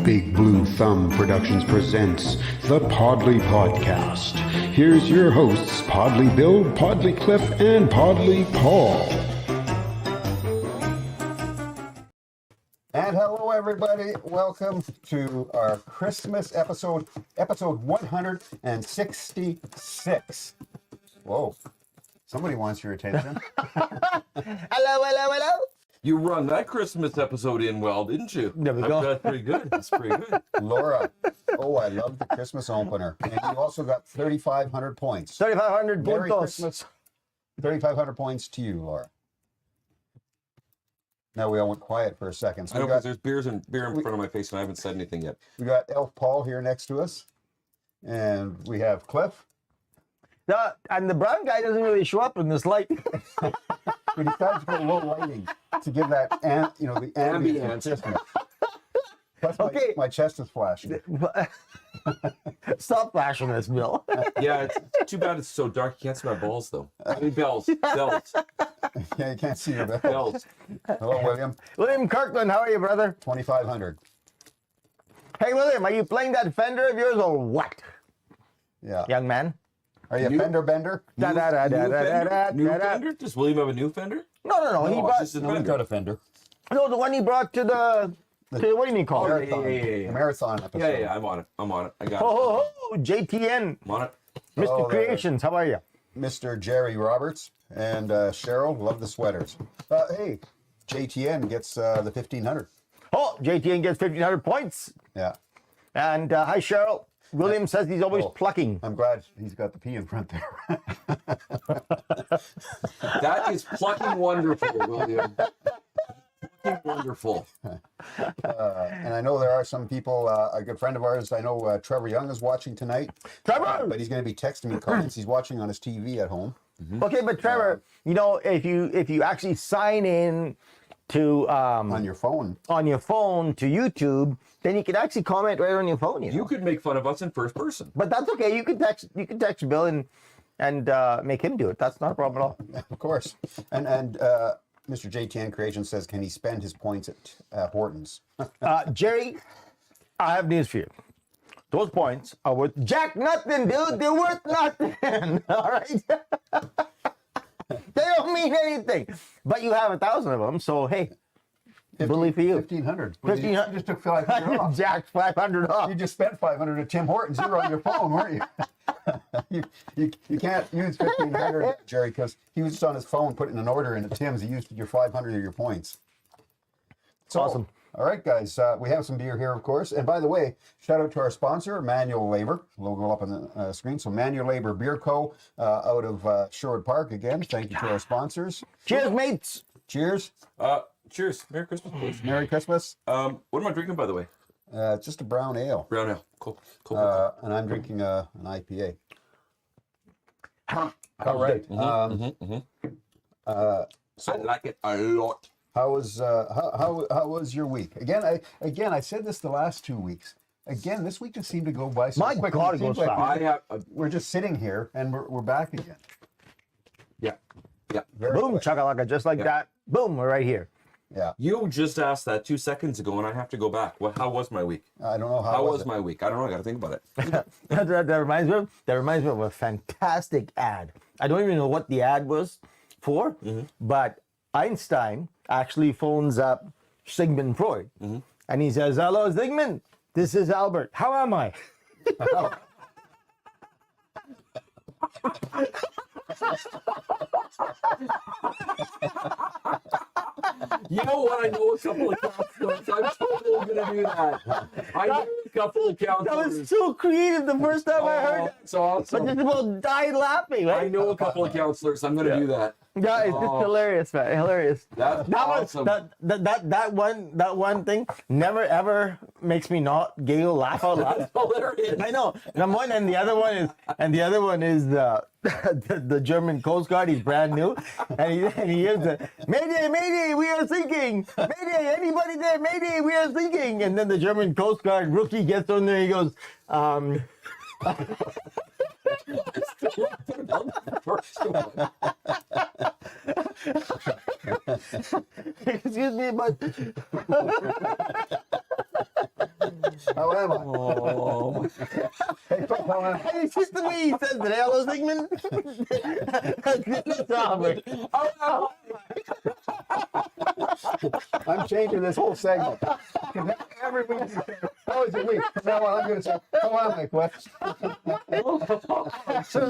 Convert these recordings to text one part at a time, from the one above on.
Big Blue Thumb Productions presents the Podlie Podcast. Here's your hosts, Podlie Bill, Podlie Cliff, and Podlie Paul. And hello, everybody. Welcome to our Christmas episode 166. Whoa. Somebody wants your attention. Hello. You run that Christmas episode in well, didn't you? There we go. That's pretty good. That's pretty good. Laura. Oh, I love the Christmas opener. And you also got 3,500 points. 3,500 Merry puntos. Christmas. 3,500 points to you, Laura. Now we all went quiet for a second. So I know because there's beer in front of my face and I haven't said anything yet. we got Elf Paul here next to us. And we have Cliff. And the brown guy doesn't really show up in this light. We decided to go low lighting to give that, the ambience. of Christmas. Plus Okay. my chest is flashing. Stop flashing this, Bill. Yeah, it's too bad it's so dark. You can't see my balls, though. I mean, bells. Yeah, you can't see your bells. Bells. Hello, William. William Kirkland, how are you, brother? 2,500. Hey, William, are you playing that Fender of yours or what, Yeah. young man? Are you a New- fender bender? New fender? Does William have a new fender? No. He brought Just a No, we fender. got a fender. the one he brought to the what do you mean call it? yeah. The marathon episode. Yeah, I'm on it. I got it. Oh, JTN, I'm on it. Mr. Oh, there. Creations, how are you? Mr. Jerry Roberts and Cheryl, love the sweaters. Hey, JTN gets the 1,500. Oh, JTN gets 1,500 points. Yeah. And hi, Cheryl. William says he's always plucking. I'm glad he's got the P in front there. That is plucking wonderful, William. Plucking wonderful. And I know there are some people, a good friend of ours, I know Trevor Young is watching tonight. Trevor! But he's going to be texting me comments. He's watching on his TV at home. Okay, but Trevor, if you actually sign in to On your phone. to YouTube, then you can actually comment right on your phone. You could make fun of us in first person. But that's okay. You can text Bill and make him do it. That's not a problem at all. Of course. And Mr. JTN Creation says, can he spend his points at Hortons? Jerry, I have news for you. Those points are worth jack nothing, dude. They're worth nothing. All right. They don't mean anything. But you have 1,000 of them, so hey, bully for you. 1,500. 1,500. You just took 500 off. Jacked 500 off. You just spent 500 at Tim Hortons. You were on your phone, weren't you? you can't use 1,500, Jerry, because he was just on his phone putting an order in at Tim's. He used your 500 of your points. So, Awesome. All right, guys. We have some beer here, of course. And by the way, shout out to our sponsor, Manual Labor. Logo up on the screen. So Manual Labor Beer Co. Out of Sherwood Park. Again, thank you to our sponsors. Cheers, mates. Cheers. Cheers. Merry Christmas, please. Merry Christmas. What am I drinking, by the way? It's just a brown ale. Brown ale. Cool. And I'm drinking an IPA. All right. I like it a lot. How was your week? Again, I said this the last 2 weeks. Again, this week just seemed to go by so My quick. God, it seems goes like fast. we're just sitting here and we're back again. Yeah. Very Boom, quick. chakalaka, just like that. Boom, we're right here. Yeah. You just asked that 2 seconds ago, and I have to go back. How was my week? I don't know How was it? my week? I don't know. I got to think about it. that reminds me of a fantastic ad. I don't even know what the ad was for, but Einstein actually phones up Sigmund Freud, and he says, "Hello, Sigmund. This is Albert. How am I?" You know what? I know a couple of counselors. I'm totally going to do that. I know a couple of That was counselors. so creative the first time I heard it. It's awesome. But just about died laughing, right? I know a couple of counselors. I'm going to do that. Yeah, it's just hilarious, man. Hilarious. That's That was awesome. that one thing never ever makes me not giggle, laugh out loud. Hilarious. I know. Number one, and the other one is the German Coast Guard. He's brand new, and he is the Mayday, Mayday, we are sinking. Mayday, anybody there? Mayday, we are sinking. And then the German Coast Guard rookie gets on there. He goes, Excuse me, but How am I? Oh, Hey, Phil, how am I? Hey, it's just the way he says it. Hello, Sigmund. It's Robert. Oh, I'm changing this whole segment. Every week, you say, how was your week? From now on, I'm going to say, how am I, Cliff? That's one of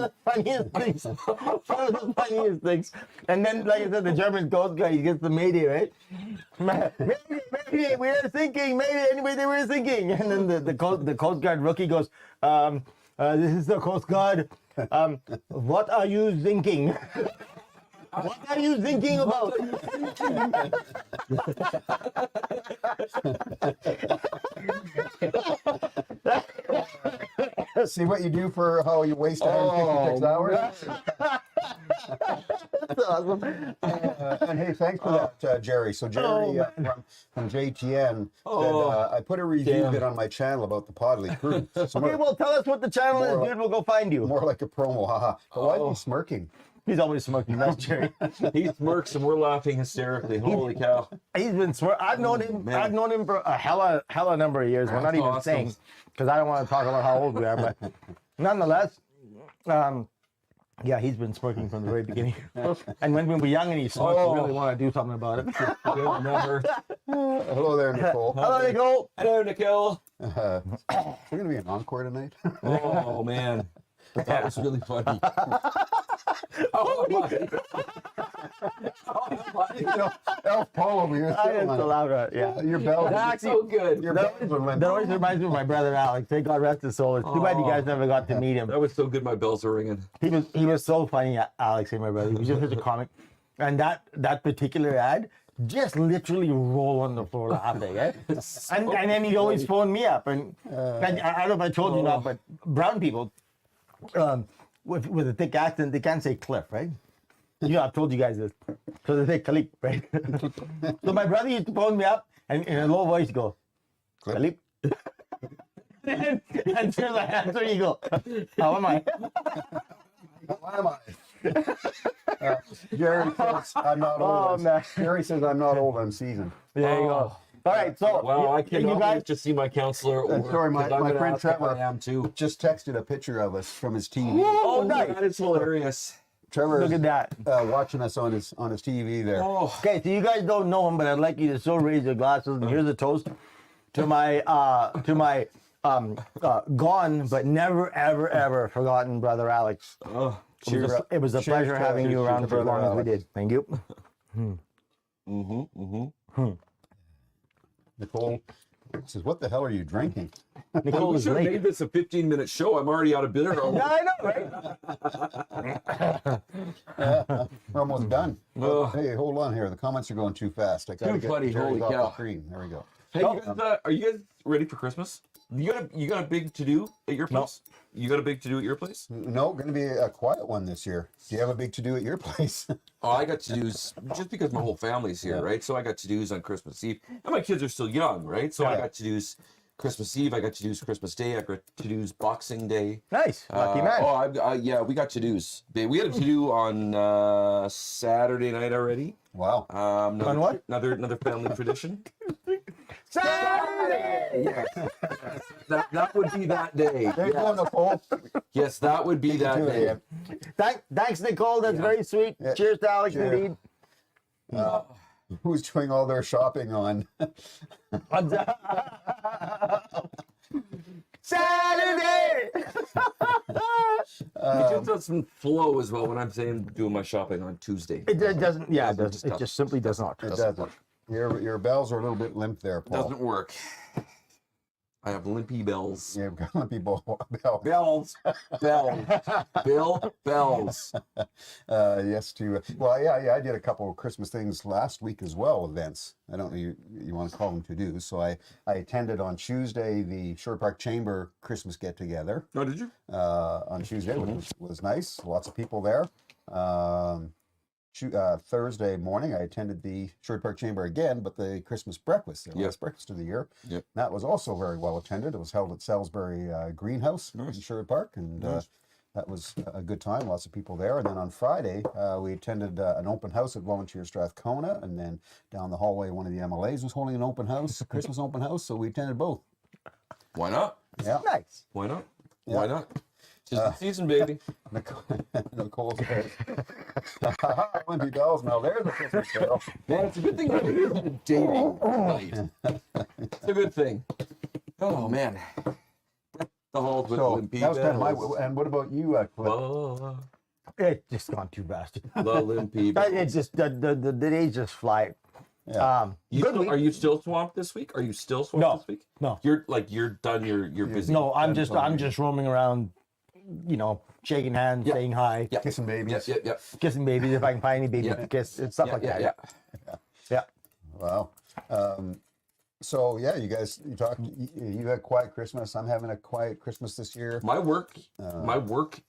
the funniest things. One of the funniest things. And then, like I said, the German Coast Guard, he gets the Mayday, right? Mayday, we were thinking, maybe anyway they were thinking. And then the Coast Guard rookie goes, this is the Coast Guard. What are you thinking? What are you thinking about? See what you do for how you waste 156 hours? That's awesome. And hey, thanks for that, Jerry. So Jerry from JTN said, I put a review bit on my channel about the Podlie crew. So Okay, well, tell us what the channel is, dude. We'll go find you. more like a promo, haha. But why are you smirking? He's always smoking. That's Jerry. he smirks and we're laughing hysterically. Holy cow! He's been I've known him. man. I've known him for a hella number of years. We're not That's even awesome. saying because I don't want to talk about how old we are, but nonetheless, yeah, he's been smoking from the very beginning. And when we were young and he smoked, we really want to do something about it. Good number. Hello there, Nicole. Hello, Nicole. Hello, Nicole. We're going to be an encore tonight. Oh man, that was really funny. Oh my! You know, Elf Paul over here. I didn't allow that. Yeah. Your bells. That's So good. Your bells are limp. That always reminds me of my brother Alex. Thank God rest his soul. It's too bad you guys never got to meet him. That was so good. My bells are ringing. He was so funny, Alex, my brother. He was just such a comic. And that particular ad just literally roll on the floor laughing, eh? And then he'd always phone me up. And I don't know if I told you not, but brown people with a thick accent, they can't say Cliff, right? You know, I've told you guys this. So they say Khalip, right? So my brother used to phone me up and in a low voice go, Khalip. and to the answer you go, how am I? How am I? Jerry says I'm not old. man. Jerry says I'm not old. I'm seasoned. There you go. All right, so Well, I you cannot guys, wait to see my counselor. Or, sorry, my 'cause I'm gonna friend ask if Trevor I am too. just texted a picture of us from his TV. Oh, nice. That is hilarious. Trevor Look at that. watching us on his TV there. Oh, Okay, so you guys don't know him, but I'd like you to still raise your glasses. And here's a toast to my gone but never ever ever forgotten brother Alex. oh, It cheers. was a Cheers pleasure to- having you cheers around to for as brother long as we Alex. did. Thank you. Nicole says, "What the hell are you drinking?" Nicole We is should have late. made this a 15-minute show. I'm already out of bitter. Yeah, I know, right? We're almost done. Ugh. Hey, hold on here. The comments are going too fast. I gotta Too get funny, Jerry's holy off cow. the screen. There we go. Hey, you guys, are you guys ready for Christmas? You got a big to do at your place? You got a big to do at your place? No, going to be a quiet one this year. Do you have a big to do at your place? Oh, I got to do's just because my whole family's here, right? So I got to do's on Christmas Eve, and my kids are still young, right? So I Yeah. got to do's Christmas Eve. I got to do's Christmas Day. I got to do's Boxing Day. Nice, lucky man. Yeah, we got to do's. We had a to do on Saturday night already. Wow. Another, what? Another family tradition. Saturday! Yes, that would be that day. There you go, Nicole. Yes, that would be that Do it day. again. Thanks, Nicole. That's very sweet. Yeah. Cheers to Alex, Cheers. indeed. Who's doing all their shopping on? Saturday! It just doesn't flow as well when I'm saying doing my shopping on Tuesday. It doesn't. Yeah, it, Doesn't, does, just it doesn't. just simply does not. It doesn't. Your bells are a little bit limp there, Paul. Doesn't work. I have limpy bells. Yeah, let me bell. Bells, bells. Yes, to well, yeah. I did a couple of Christmas things last week as well. Events. I don't know you want to call them to do. So I attended on Tuesday the Shore Park Chamber Christmas get together Oh, did you? on Tuesday, which was nice. Lots of people there. Thursday morning, I attended the Shore Park Chamber again, but the Christmas breakfast, the last breakfast of the year. Yep. That was also very well attended. It was held at Salisbury Greenhouse in Sherwood Park, and that was a good time. Lots of people there. And then on Friday, we attended an open house at Volunteer Strathcona, and then down the hallway, one of the MLAs was holding an open house, Christmas open house. So we attended both. Why not? Yeah. Nice. Why not? Yeah. Why not? Just the season, baby. Nicole says, Wimpy Bells, now there's a Christmas carol. Man, it's a good thing we're here on a dating night. It's a good thing. Oh man. The halls with So Limpy that was kind of my. Bells. And what about you, Cliff? Oh, It just gone too fast. the Limpy Bells. It's just the days just fly. Yeah. Good week. Are you still swamped this week? Are you still swamped No. this week? No. You're done. You're busy. No, I'm Done. just roaming around, shaking hands, Yeah. saying hi, Yeah. Kissing babies. Yeah. kissing babies if I can find any babies Yeah. to kiss, and stuff like that. Yeah. Wow. So yeah, you guys, you had a quiet Christmas. I'm having a quiet Christmas this year. My work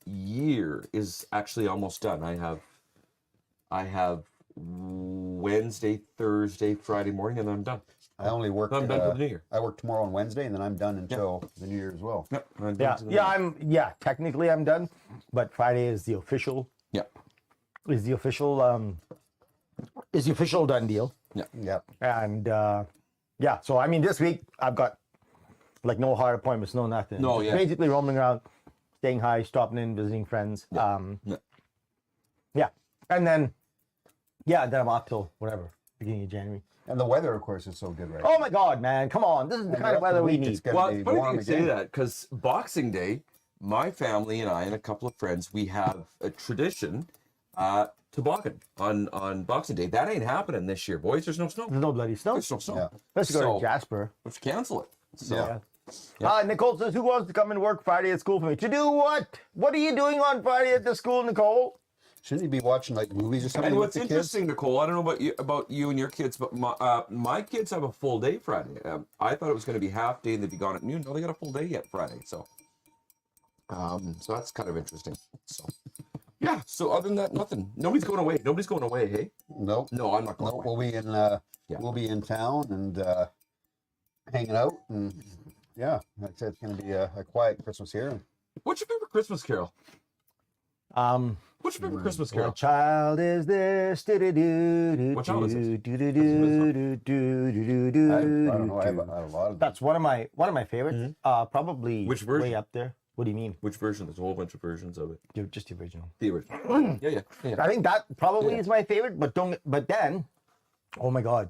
year is actually almost done. I have Wednesday, Thursday, Friday morning, and then I'm done. I only work. I'm done for the new year. I work tomorrow and Wednesday, and then I'm done until the New Year as well. Yep. I'm done to the new year. Technically I'm done, but Friday is the official Yep. done deal. Yep. And so I mean this week I've got like no hard appointments, no nothing. No, Just yeah. basically roaming around, staying high, stopping in, visiting friends. Yeah. And then then I'm off till whatever, beginning of January. And the weather, of course, is so good right Oh my God, man. Come on. This is the And kind of the weather we week it's need. gonna Well, be it's funny warm you say again. that because Boxing Day, my family and I and a couple of friends, we have a tradition, toboggan on Boxing Day. That ain't happening this year, boys. There's no snow. There's no bloody snow. There's no snow. Yeah. Let's go So- to Jasper. Let's cancel it. So, Yeah. Nicole says, who wants to come and work Friday at school for me? To do what? What are you doing on Friday at the school, Nicole? Shouldn't you be watching like movies or something And with what's the kids? interesting, Nicole, I don't know about you and your kids, but my kids have a full day Friday. I thought it was going to be half day and they'd be gone at noon. No, they got a full day yet Friday. So that's kind of interesting. So yeah. So other than that, nothing. Nobody's going away. Nobody's going away. Hey. Nope. No, I'm not going No, away. we'll be in. We'll be in town and hanging out, and yeah, like I said, it's going to be a quiet Christmas here. What's your favorite Christmas carol? What's your favorite Christmas carol? What child is this? What child is this? I don't know. I have a lot of. That's one of my favorites. Probably Which version? way up there. What do you mean? Which version? There's a whole bunch of versions of it. Just the original. The original. Yeah. I think that probably Yeah. is my favorite, but then, oh my God,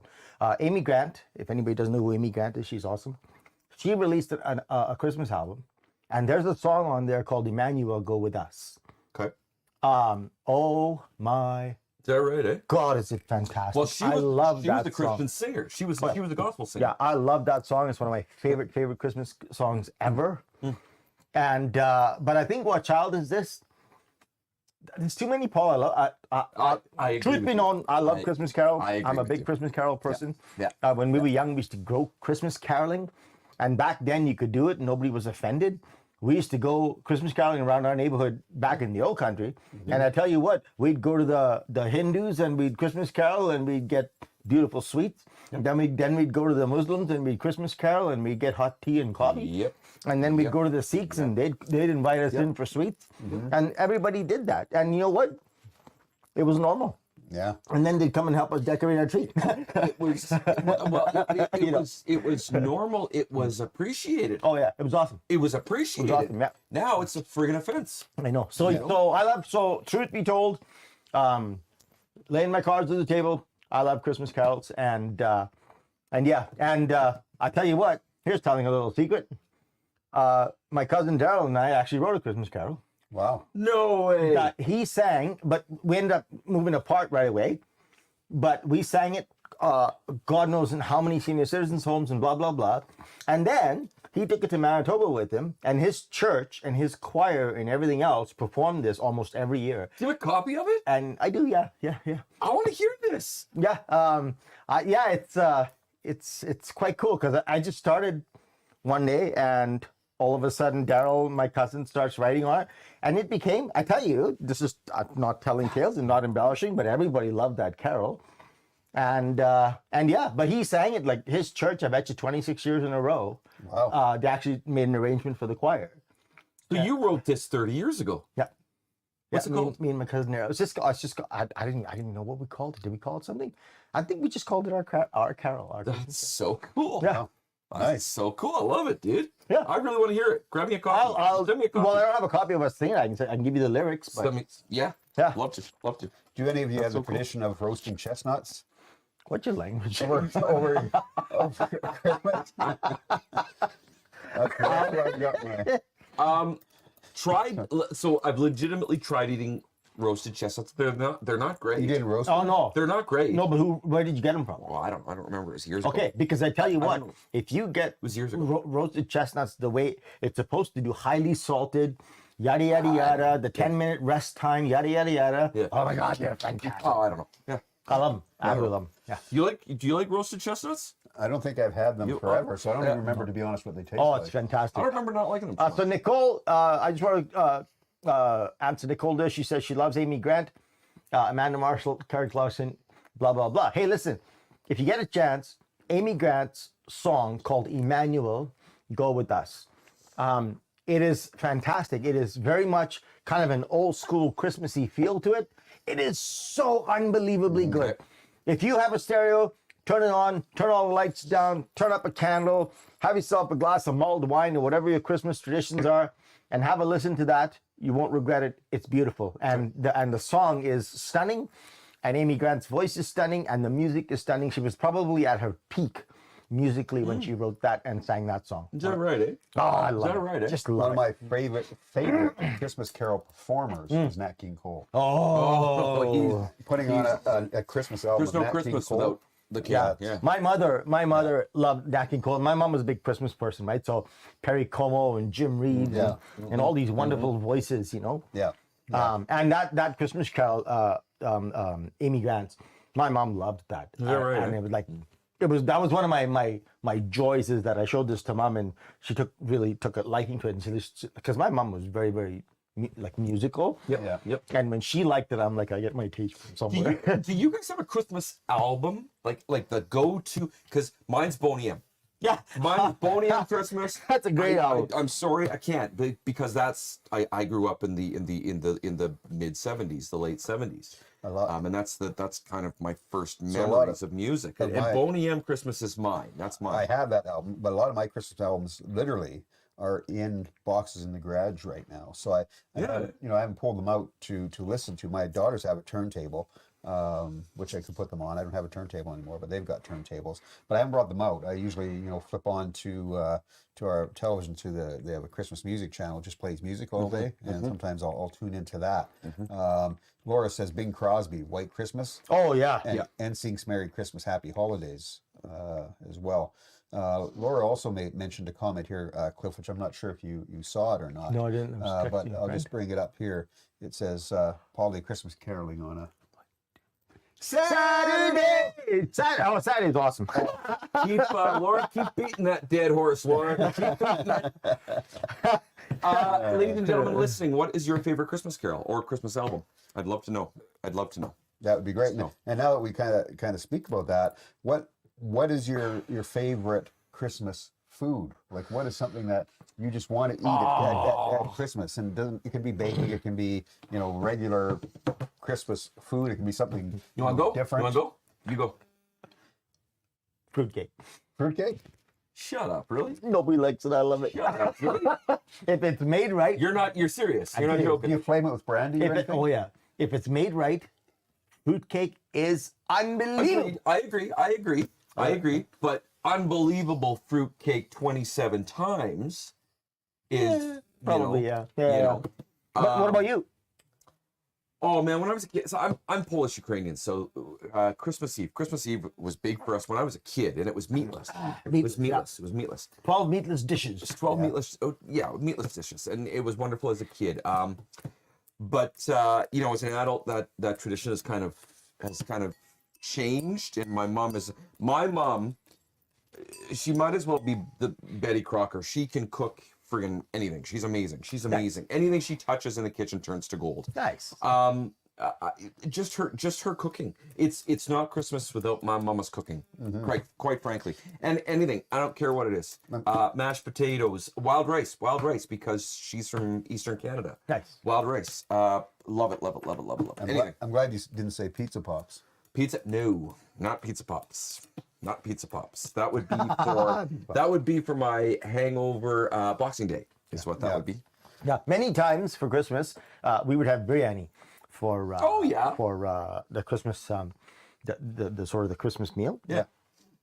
Amy Grant. If anybody doesn't know who Amy Grant is, she's awesome. She released a Christmas album, and there's a song on there called "Emmanuel, Go With Us." Okay. Oh my Is that right, eh? God, is it fantastic? Well, she I was, love she that was the Christian song. singer. She was a gospel singer. Yeah, I love that song. It's one of my favorite Christmas songs ever. And but I think what child is this? There's too many, Paul. I agree truth with be you. known, I love Christmas carols. I agree I'm a with big you. Christmas carol person. Yeah. When we were young, we used to grow Christmas caroling, and back then you could do it. Nobody was offended. We used to go Christmas caroling around our neighborhood back in the old country, and I tell you what, we'd go to the Hindus and we'd Christmas carol and we'd get beautiful sweets. And then we'd go to the Muslims and we'd Christmas carol and we'd get hot tea and coffee. Yep. And then we'd go to the Sikhs and they'd invite us in for sweets, and everybody did that. And you know what? It was normal. Yeah. And then they'd come and help us decorate our tree. It was it was normal. It was appreciated. Oh yeah, it was awesome. It was appreciated. awesome, yeah. Now it's a friggin' offense. I know. So I love. So truth be told, laying my cards on the table, I love Christmas carols, and I tell you what. Here's telling a little secret. My cousin Daryl and I actually wrote a Christmas carol. Wow. No way. That he sang, but we ended up moving apart right away. But we sang it, God knows in how many senior citizens' homes and blah, blah, blah. And then he took it to Manitoba with him, and his church and his choir and everything else performed this almost every year. Do you have a copy of it? And I do, yeah. I want to hear this. Yeah, it's quite cool because I just started one day and all of a sudden Daryl, my cousin, starts writing on it, and it became, I tell you, this is not telling tales and not embellishing, but everybody loved that carol. And yeah, but he sang it like his church, I bet you 26 years in a row. Wow. They actually made an arrangement for the choir. So you wrote this 30 years ago. Yeah. What's it called? Me and my cousin there. I didn't know what we called it. Did we call it something? I think we just called it our carol. That's so cool. Yeah. Nice. So cool. I love it, dude. Yeah. I really want to hear it. Grab me a copy. Send me a copy. Well, I don't have a copy of us singing. I can give you the lyrics. But Yeah. Yeah. Love to. Love to. Do any of you have so the cool. tradition of roasting chestnuts? what's your language? Over Christmas? That's where I got my... So I've legitimately tried eating roasted chestnuts. They're not great. You didn't roast Oh them? no, They're not great. no. But where did you get them from? Well, I don't remember. It was years ago. Okay, because I tell you what, know. if you get was years ago. roasted chestnuts the way it's supposed to do, highly salted, yada yada yada, the 10-minute rest time, yada yada yada. Yeah. Oh my God, they're fantastic. Oh, I don't know. Yeah. I love them. I love them. Yeah. Do you like roasted chestnuts? I don't think I've had them You- forever, so I don't yeah. even remember, to be honest, what they taste Oh, like. it's fantastic. I don't remember not liking them. So Nicole, I just want to answer Nicole there. She says she loves Amy Grant, Amanda Marshall, Terry Clarkson, blah, blah, blah. Hey, listen, if you get a chance, Amy Grant's song called Emmanuel, Go With Us. It is fantastic. It is very much kind of an old school Christmassy feel to it. It is so unbelievably good. Okay. If you have a stereo, turn it on, turn all the lights down, turn up a candle, have yourself a glass of mulled wine or whatever your Christmas traditions are, and have a listen to that. You won't regret it. It's beautiful. And the song is stunning, and Amy Grant's voice is stunning, and the music is stunning. She was probably at her peak musically when she wrote that and sang that song. Is that right, eh? Oh, I love that it. right, eh? Just One love of it. my favorite Christmas Carol performers is Nat King Cole. Oh, Putting on a Christmas album. There's of no Nat King Christmas Cole. without the king. yeah. Yeah. My mother loved Nat King Cole. My mom was a big Christmas person, right? So Perry Como and Jim Reeves Yeah. and all these wonderful voices, you know. Yeah. And that Christmas Carol, Amy Grant's, my mom loved that. Is that right? And it was like, that was one of my joys, is that I showed this to mom and she really took a liking to it. And because my mom was very, very musical. Yep. Yeah. Yep. And when she liked it, I'm like, I get my taste from somewhere. Do you guys have a Christmas album? Like the go-to? Because mine's Boney M. Yeah. Mine's Boney M Christmas. That's a great album. I'm sorry, I can't because I grew up in the mid '70s, the late '70s. I love And that's kind of my first So a lot memories of- of music. of And my- Boney M Christmas is mine. That's mine. I have that album, but a lot of my Christmas albums literally are in boxes in the garage right now. So I haven't, I haven't pulled them out to listen to. My daughters have a turntable, which I could put them on. I don't have a turntable anymore, but they've got turntables. But I haven't brought them out. I usually, flip on to our television they have a Christmas music channel, just plays music all day, and sometimes I'll tune into that. Laura says Bing Crosby, White Christmas, Oh, yeah. and NSYNC's Merry Christmas, Happy Holidays as well. Laura also mentioned a comment here, Cliff, which I'm not sure if you saw it or not. No, I didn't. I was But texting a I'll friend. just bring it up here. It says Podlie Christmas caroling on a... Saturday. Saturday's awesome. Laura, keep beating that dead horse, Laura. Keep beating that. Ladies and gentlemen listening, what is your favorite Christmas carol or Christmas album? I'd love to know. That would be great. No. And now that we kind of speak about that, what is your favorite Christmas food? Like, what is something that you just want to eat at Christmas? And it can be baking, it can be regular Christmas food, it can be something You want to go? different. You want to go? You go. Fruitcake. Fruitcake? Shut up, really? Nobody likes it. I love it. Shut up, really? If it's made right. You're serious. You're not do. Do joking. you flame it with brandy or anything? Oh, yeah. If it's made right, fruitcake is unbelievable. Agreed. I agree. But unbelievable fruitcake 27 times is Probably, yeah. What What about you? Oh man, when I was a kid, so I'm Polish Ukrainian, so Christmas Eve was big for us when I was a kid, and it was meatless. It was meatless. It was meatless. 12 meatless dishes. 12 meatless, meatless dishes, and it was wonderful as a kid. But as an adult, that tradition has kind of changed. And my mom, she might as well be the Betty Crocker. She can cook friggin' anything. She's amazing. Anything she touches in the kitchen turns to gold. Nice. Just her cooking. It's not Christmas without my mama's cooking. Quite frankly, and anything. I don't care what it is. Mashed potatoes, wild rice because she's from Eastern Canada. Nice. Wild rice. Love it. Anything. I'm glad you didn't say pizza pops. Pizza? No, not pizza pops. Not pizza pops. That would be for my hangover Boxing Day. Is what that would be. Yeah, many times for Christmas, we would have biryani for the Christmas the sort of the Christmas meal. Yeah.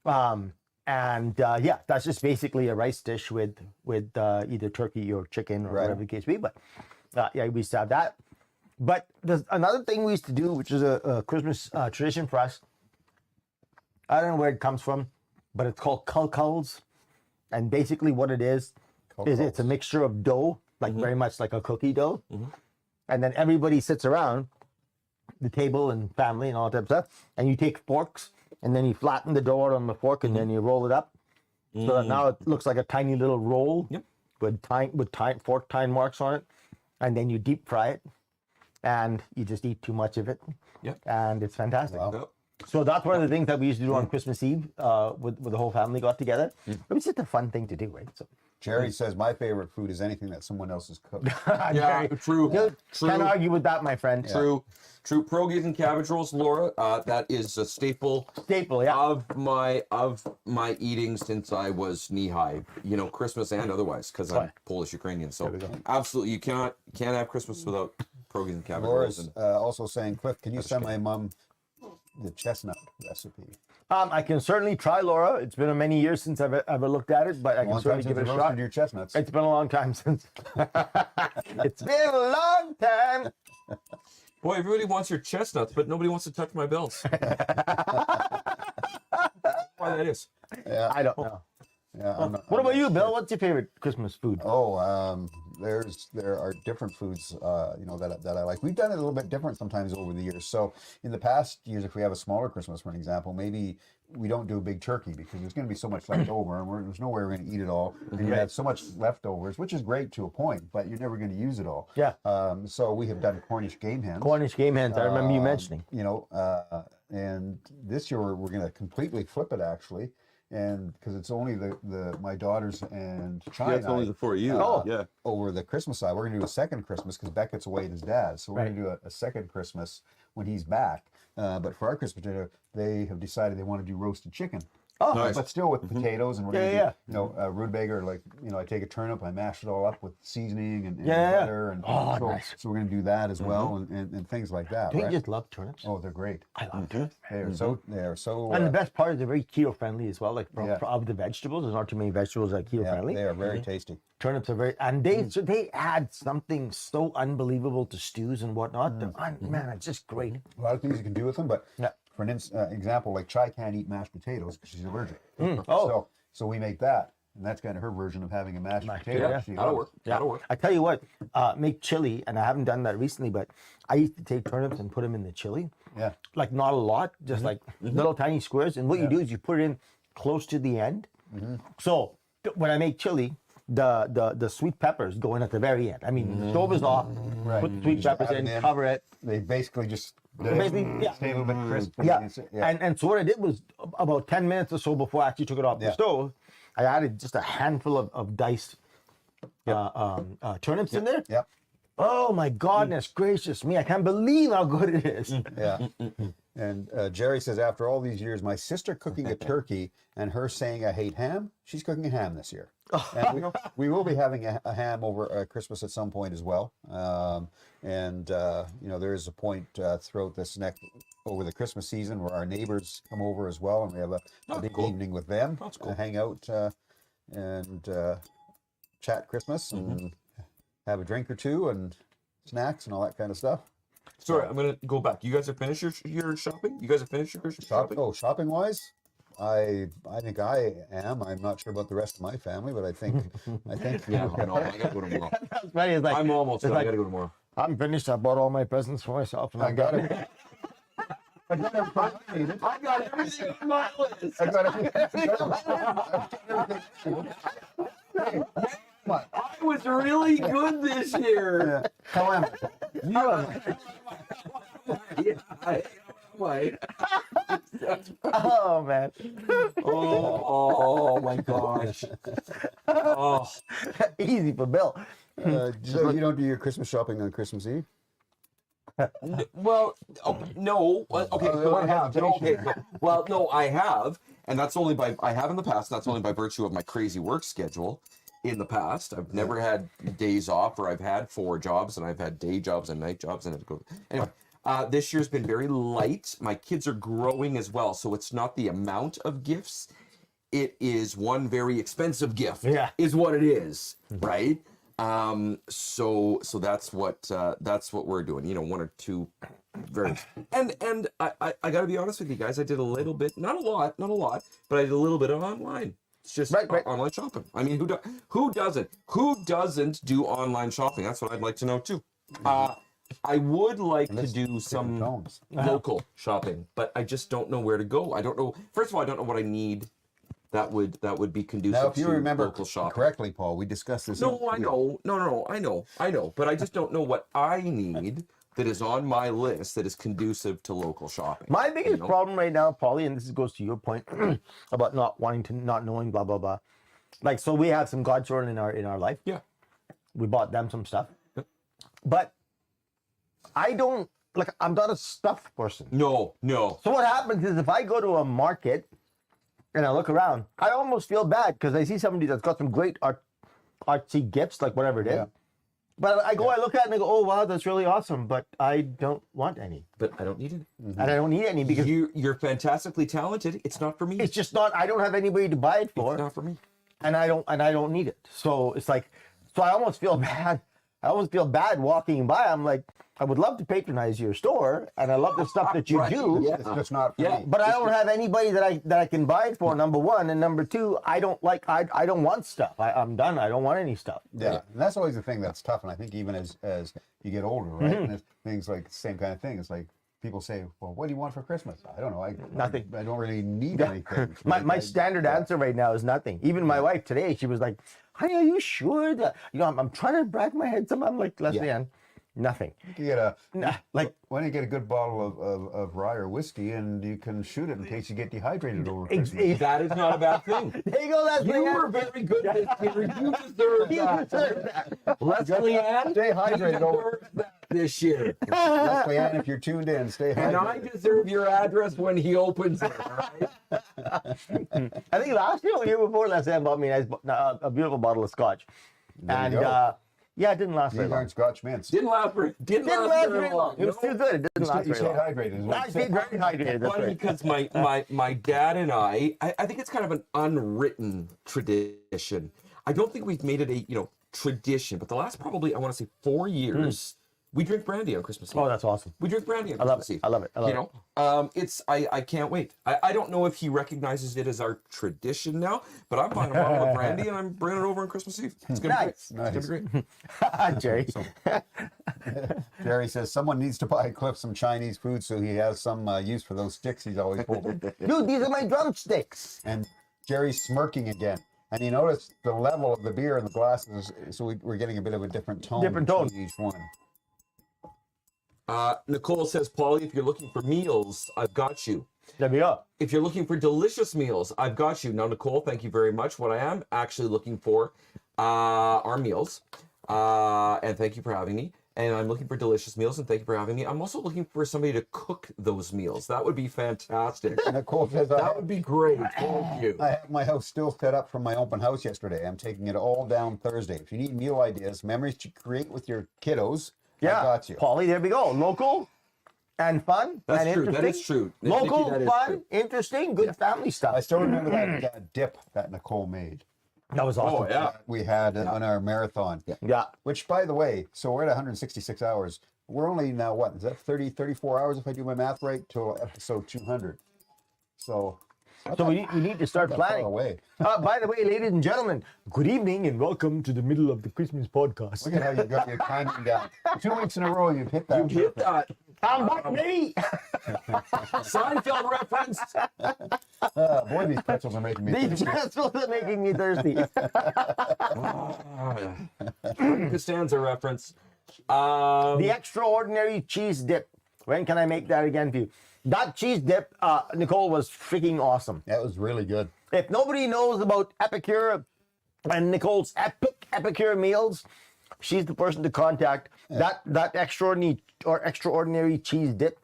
That's just basically a rice dish with either turkey or chicken or whatever the case be. But we used to have that. But there's another thing we used to do, which is a Christmas tradition for us. I don't know where it comes from, but it's called kulkuls. And basically what it is it's a mixture of dough, like very much like a cookie dough. And then everybody sits around the table and family and all that type of stuff. And you take forks and then you flatten the dough out on the fork and then you roll it up. So that now it looks like a tiny little roll with fork tine marks on it. And then you deep fry it. And you just eat too much of it. And it's fantastic. Wow. So that's one of the things that we used to do on Christmas Eve with the whole family got together. It was just a fun thing to do, right? So Jerry says my favorite food is anything that someone else has cooked. Yeah, true. Can't argue with that, my friend. True. Pierogies and cabbage rolls, Laura. That is a staple. Of my eating since I was knee high. You know, Christmas and otherwise, because I'm Polish Ukrainian. So absolutely, you can't have Christmas without pierogies and cabbage rolls. Laura's also saying, Cliff, can you send my mom the chestnut recipe? I can certainly try, Laura. It's been many years since I've ever looked at it, but I can certainly give it a shot. Your chestnuts. It's been a long time since. It's been a long time. Boy, everybody wants your chestnuts, but nobody wants to touch my bells. Why that is? Yeah. I don't know. Yeah. What about you, Bill? What's your favorite Christmas food? Oh, there are different foods, that I like. We've done it a little bit different sometimes over the years. So in the past years, if we have a smaller Christmas, for an example, maybe we don't do a big turkey because there's going to be so much left over, and there's no way we're going to eat it all. And you have so much leftovers, which is great to a point, but you're never going to use it all. Yeah. So we have done Cornish game hens. Cornish game hens. I remember you mentioning. And this year we're going to completely flip it actually. And because it's only my daughters and China. Yeah, it's only the four of you. Over the Christmas side, we're gonna do a second Christmas because Beckett's away at his dad's, so we're gonna do a second Christmas when he's back. But for our Christmas dinner, they have decided they want to do roasted chicken. Oh, nice. But still with potatoes, and we're gonna do rutabaga, like I take a turnip, I mash it all up with seasoning and butter, and nice. So we're gonna do that as well, and things like that. Do you just love turnips? Oh, they're great. I love turnips. They're so. And the best part is they're very keto friendly as well. Like of the vegetables, there's not too many vegetables that are keto friendly. They are very tasty. Turnips are very, and they add something so unbelievable to stews and whatnot. Man, it's just great. A lot of things you can do with them, but for an example, like Chai can't eat mashed potatoes because she's allergic. So we make that, and that's kind of her version of having a mashed potato. Yeah, that'll work. That'll work. I tell you what, make chili, and I haven't done that recently, but I used to take turnips and put them in the chili. Yeah. Like not a lot, just like little tiny squares. And what you do is you put it in close to the end. So when I make chili, the sweet peppers go in at the very end. I mean, stove is off, put the sweet peppers in, cover it. They basically just Basically, stay a little bit crisp. Yeah. And so what I did was about 10 minutes or so before I actually took it off the stove, I added just a handful of diced turnips in there. Yep. Oh my goodness gracious me! I can't believe how good it is. Yeah. And Jerry says, after all these years, my sister cooking a turkey and her saying I hate ham, she's cooking a ham this year. And we will be having a ham over Christmas at some point as well. There is a point throughout this over the Christmas season where our neighbors come over as well, and we have a big evening with them to hang out and chat Christmas and have a drink or two and snacks and all that kind of stuff. Sorry, I'm gonna go back. You guys have finished your shopping? You guys have finished your shopping? Oh, shopping wise, I think I am. I'm not sure about the rest of my family, but I think Yeah, no, I gotta go tomorrow. That's funny. It's like, I'm almost done. I gotta go tomorrow. I'm finished. I bought all my presents for myself, and I got it. I got everything. I got everything on my list. I got everything. I was really good this year. How am I? Oh man. Oh my gosh. Oh. Easy for Bill. So you don't do your Christmas shopping on Christmas Eve? Well, no. Okay, so I have. Okay, well, no, I have, and that's only by I have in the past. That's only by virtue of my crazy work schedule. In the past, I've never had days off, or I've had 4 jobs, and I've had day jobs and night jobs, and anyway. This year's been very light. My kids are growing as well, so it's not the amount of gifts. It is one very expensive gift. Yeah. Is what it is, right? So that's what we're doing. 1 or 2 very and I gotta be honest with you guys. I did a little bit, not a lot, but I did a little bit of online. It's just Right. online shopping. I mean, who doesn't do online shopping? That's what I'd like to know too. I would like to do some tones. local shopping, but I just don't know where to go. I don't know. First of all, I don't know what I need that would be conducive Now, if you to remember local shopping. correctly, Paul, we discussed this. No, I know. No, I know. But I just don't know what I need that is on my list that is conducive to local shopping. My biggest problem right now, Paulie, and this goes to your point about not knowing, blah blah blah. Like, so we have some godchildren in our life. Yeah. We bought them some stuff, but I don't I'm not a stuff person. No. So what happens is if I go to a market and I look around, I almost feel bad because I see somebody that's got some great artsy gifts, like whatever it is. Yeah. But I look at it and I go, oh wow, that's really awesome, but I don't want any. But I don't need it. And I don't need any because You're fantastically talented. It's not for me. it's just not. I don't have anybody to buy it for. It's not for me. and I don't need it. So it's like, so I almost feel bad. I almost feel bad walking by. I'm like, I would love to patronize your store, and I love the stuff that you Right. do. Yeah, it's just not for me. But I don't have anybody that I can buy it for. Number one, and number two, I don't want stuff. I'm done. I don't want any stuff. Yeah, and that's always the thing that's tough. And I think even as you get older, right, and it's things like the same kind of thing. It's like people say, "Well, what do you want for Christmas?" I don't know. Nothing. I don't really need anything. My standard answer right now is nothing. Even my wife today, she was like, "Honey, are you sure that I'm trying to brag my head?" I'm like, Leslie Ann, nothing. You get a Like, why don't you get a good bottle of rye or whiskey and you can shoot it in case you get dehydrated over Christmas. That is not a bad thing. there you go, Leslie You Ann. were very good this year. You deserve You that. deserve that. Leslie Ann, Stay hydrated you over deserve that this year. Leslie Ann, if you're tuned in, stay And I hydrated. deserve your address when he opens it, all right? I think last year or the year before, Leslie Ann bought me a beautiful bottle of scotch. There you And go. yeah, it didn't last very These long. aren't Scotch mints. Didn't last very long. It was too good. It didn't last You very stayed long. hydrated. is what I I'm stayed saying. very hydrated. That's Funny right. because my dad and I think it's kind of an unwritten tradition. I don't think we've made it a tradition, but the last probably I want to say 4 years we drink brandy on Christmas Eve. Oh, that's awesome. We drink brandy on I love Christmas it. Eve. I love it. I love it. It's I can't wait. I don't know if he recognizes it as our tradition now, but I'm buying a bottle of brandy and I'm bringing it over on Christmas Eve. It's gonna Nice. be great. It's gonna be great. Jerry. Jerry says someone needs to buy Cliff some Chinese food so he has some use for those sticks he's always holding. Dude, these are my drumsticks. And Jerry's smirking again. And you notice the level of the beer in the glasses, so we're getting a bit of a different tone. Different tone. between each one. Nicole says, Paulie, if you're looking for meals, I've got you. There we go. If you're looking for delicious meals, I've got you. Now, Nicole, thank you very much. What I am actually looking for are meals. And thank you for having me. And I'm looking for delicious meals, and thank you for having me. I'm also looking for somebody to cook those meals. That would be fantastic. Nicole says, That would be great. Thank you. I have my house still set up from my open house yesterday. I'm taking it all down Thursday. If you need meal ideas, memories to create with your kiddos, Yeah. I got you. Paulie, there we go. Local and fun. That's and true. That interesting. is true. Local, Nikki, that is fun, true. interesting, good family I stuff. still remember that dip that Nicole made. That was awesome. Oh, yeah. We had on our marathon. Yeah. Which, by the way, so we're at 166 hours. We're only now, what, is that 34 hours if I do my math right, till episode 200. So We need to start not far planning. away. By the way, ladies and gentlemen, good evening and welcome to the middle of the Christmas podcast. Look at how you got your timing down. 2 weeks in a row, you've hit that. You hit that. I'm back, baby. Seinfeld reference. Boy, these pretzels are making me These thirsty. pretzels are making me thirsty. Costanza reference. The extraordinary cheese dip. When can I make that again for you? That cheese dip, Nicole, was freaking awesome. That was really good. If nobody knows about Epicure and Nicole's epic Epicure meals, she's the person to contact. That extraordinary cheese dip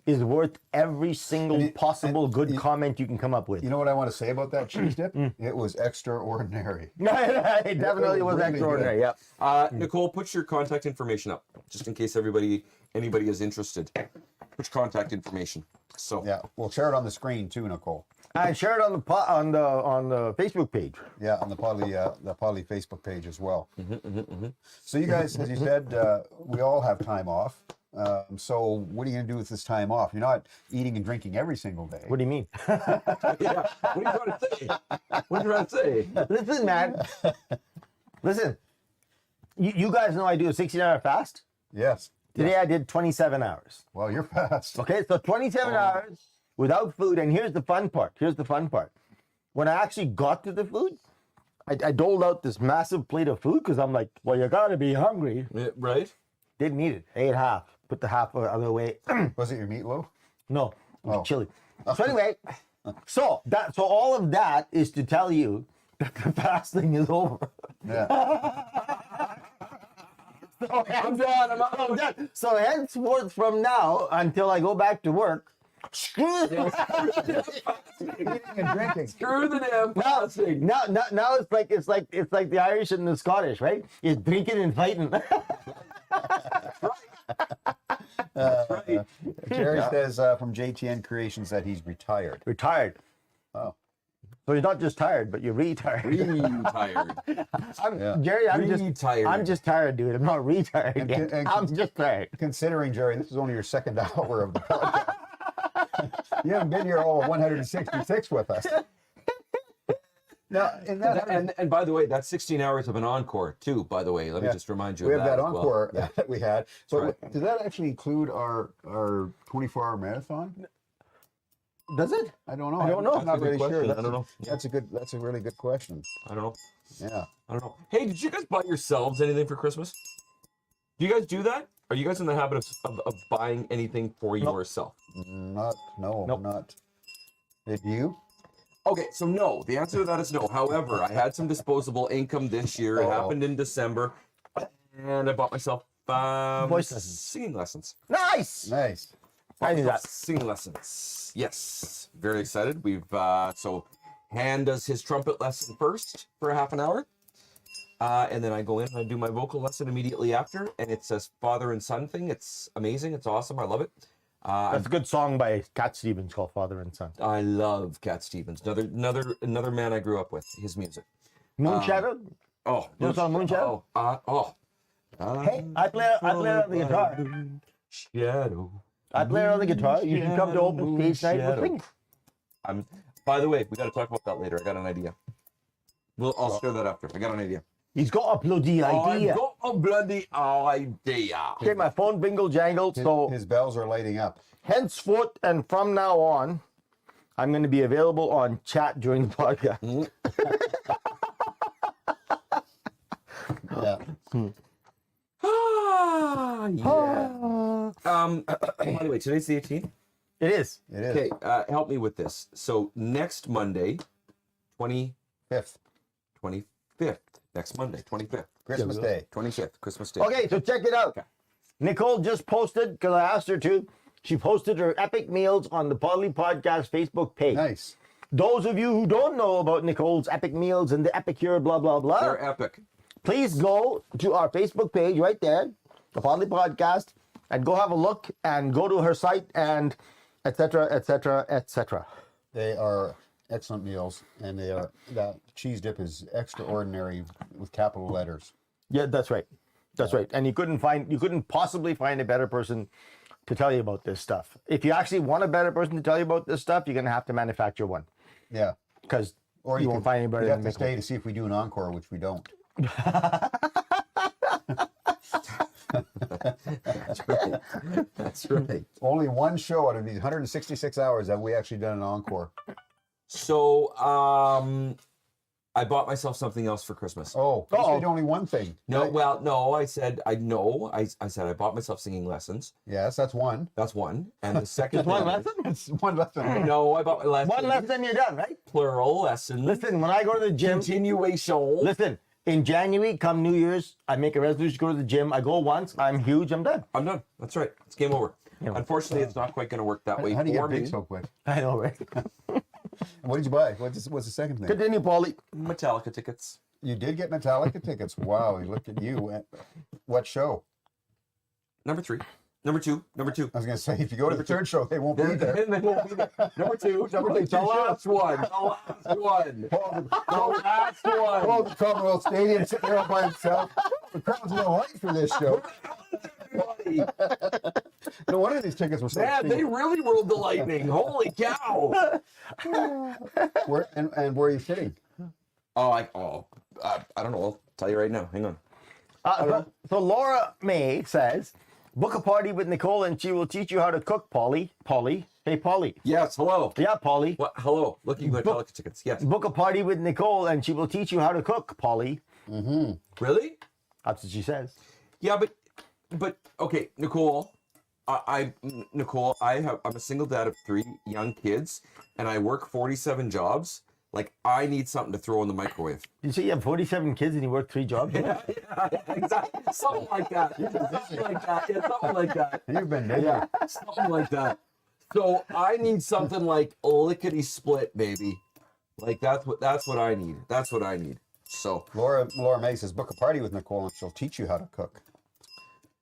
is worth every single possible good comment you can come up with. You know what I want to say about that cheese dip? It was extraordinary. It definitely was really extraordinary. good. Yep. Nicole, put your contact information up, just in case anybody is interested. Put your contact information. So Yeah, we'll share it on the screen too, Nicole. And share it on the Facebook page. Yeah, on the Podlie Facebook page as well. So you guys, as you said, we all have time off. So what are you going to do with this time off? You're not eating and drinking every single day. What do you mean? yeah, what are you trying to say? What are you trying to say? Listen, man. Listen. You guys know I do a 16-hour fast. Yes. Today I did 27 hours. Well, you're fast. Okay, so 27 hours without food. And here's the fun part. When I actually got to the food, I doled out this massive plate of food because I'm like, well, you got to be hungry. Yeah, right? Didn't eat it. Ate half. Put the half the other way. Was it your meatloaf? No, it was Oh. chili. So anyway, so all of that is to tell you that the fasting is over. Yeah. I'm done. I'm out. I'm done. So henceforth from now until I go back to work, screw this. Eating and drinking. Screw the damn Now, fasting. now it's like the Irish and the Scottish, right? It's drinking and fighting. Right. Jerry says from JTN Creations that he's retired. Retired. Oh. So you're not just tired, but you're retired. Retired. Jerry, Retired. I'm just tired, dude. I'm not retired And- yet. and- I'm just tired. Considering, Jerry, this is only your second hour of the podcast. You haven't been here all 166 with us. Now, in that, And by the way, that's 16 hours of an encore too. By the way, let me Yeah. just remind you we of have that as well. encore that we had. So, right. does that actually include our 24-hour marathon? Does it? I don't know. I don't know. I'm not That's a really good sure. question. That's I don't know. That's a really good question. I don't know. Yeah. I don't know. Hey, did you guys buy yourselves anything for Christmas? Do you guys do that? Are you guys in the habit of buying anything for yourself? Not. Nope. Not. Did you? Okay, so no. The answer to that is no. However, I had some disposable income this year. It Oh. happened in December, and I bought myself Voice lessons. singing lessons. Nice. Nice. I knew that. Singing lessons. Yes, very excited. We've so Han does his trumpet lesson first for a half an hour, and then I go in and I do my vocal lesson immediately after, and it's a father and son thing. It's amazing. It's awesome. I love it. That's a good song by Cat Stevens called Father and Son. I love Cat Stevens. Another man I grew up with. His music. Moonshadow? Oh, You know the song Moonshadow? Hey, I play it on the guitar. Shadow. I play it on the guitar. You should come to open stage night. We'll sing. By the way, we got to talk about that later. I got an idea. I'll share that after. I got an idea. He's got a bloody idea. I've got a bloody idea. Okay, my phone bingle jangled. So His bells are lighting up. henceforth and from now on, I'm going to be available on chat during the podcast. Yeah. Yeah. By the way, today's the 18th. It is. It is. Okay, help me with this. So next Monday, 25th. Fifth. Next Monday, 25th. Christmas Day. 25th, Christmas Day. Okay, so check it out. Okay. Nicole just posted, because I asked her to, she posted her epic meals on the Podlie Podcast Facebook page. Nice. Those of you who don't know about Nicole's epic meals and the epicure, blah, blah, blah, They're epic. please go to our Facebook page right there, the Podlie Podcast, and go have a look and go to her site and et cetera, et cetera, et cetera. They are excellent meals, and that cheese dip is extraordinary with capital letters. Yeah, that's right. That's right. And you couldn't possibly find a better person to tell you about this stuff. If you actually want a better person to tell you about this stuff, you're going to have to manufacture one, Yeah. because Or you won't find anybody you to have to make stay one. to see if we do an encore, which we don't. That's right. That's right. Only one show out of these 166 hours have we actually done an encore. So, I bought myself something else for Christmas. Oh, you Uh-oh. said only one thing. No, Right? well, no, I said I said I bought myself singing lessons. Yes, that's one. That's one. And the second Just one thing lesson? It's one lesson. No, I bought my lesson. One lesson, you're done, right? Plural lesson. Listen, when I go to the gym, Continuation. listen, in January, come New Year's, I make a resolution to go to the gym. I go once, I'm huge, I'm done. I'm done. That's right. It's game over. Yeah. Unfortunately, it's not quite going to work that way How do you for get big me. so quick? I know, right? What did you buy? What's the second thing? Continue, Paulie. Metallica tickets. You did get Metallica tickets. Wow, look at you. What show? Number 3. Number 2. Number 2. I was going to say, if you go to the third show, they won't be there. Then they won't be there. Number 2. Only The two last one. The last one. The last one. Paul the Commonwealth Stadium sitting there all by himself. The crowd's no light for this show. No wonder these tickets were so Man, cheap. they really ruled the lightning. Holy cow. Where are you sitting? I don't know. I'll tell you right now. Hang on. So Laura May says, book a party with Nicole and she will teach you how to cook, Paulie. Paulie. Hey, Paulie. Yes, hello. Yeah, Paulie. What? Hello. Looking at Metallica tickets. Yes. Book a party with Nicole and she will teach you how to cook, Paulie. Really? That's what she says. Yeah, but okay, Nicole. Nicole, I'm a single dad of 3 young kids, and I work 47 jobs. Like, I need something to throw in the microwave. You say you have 47 kids and you work 3 jobs? Yeah, exactly. Something like that. Something like that. Yeah, something like that. You've been busy. Yeah, something like that. So I need something like lickety split, baby. Like that's what I need. That's what I need. So Laura May says, book a party with Nicole and she'll teach you how to cook.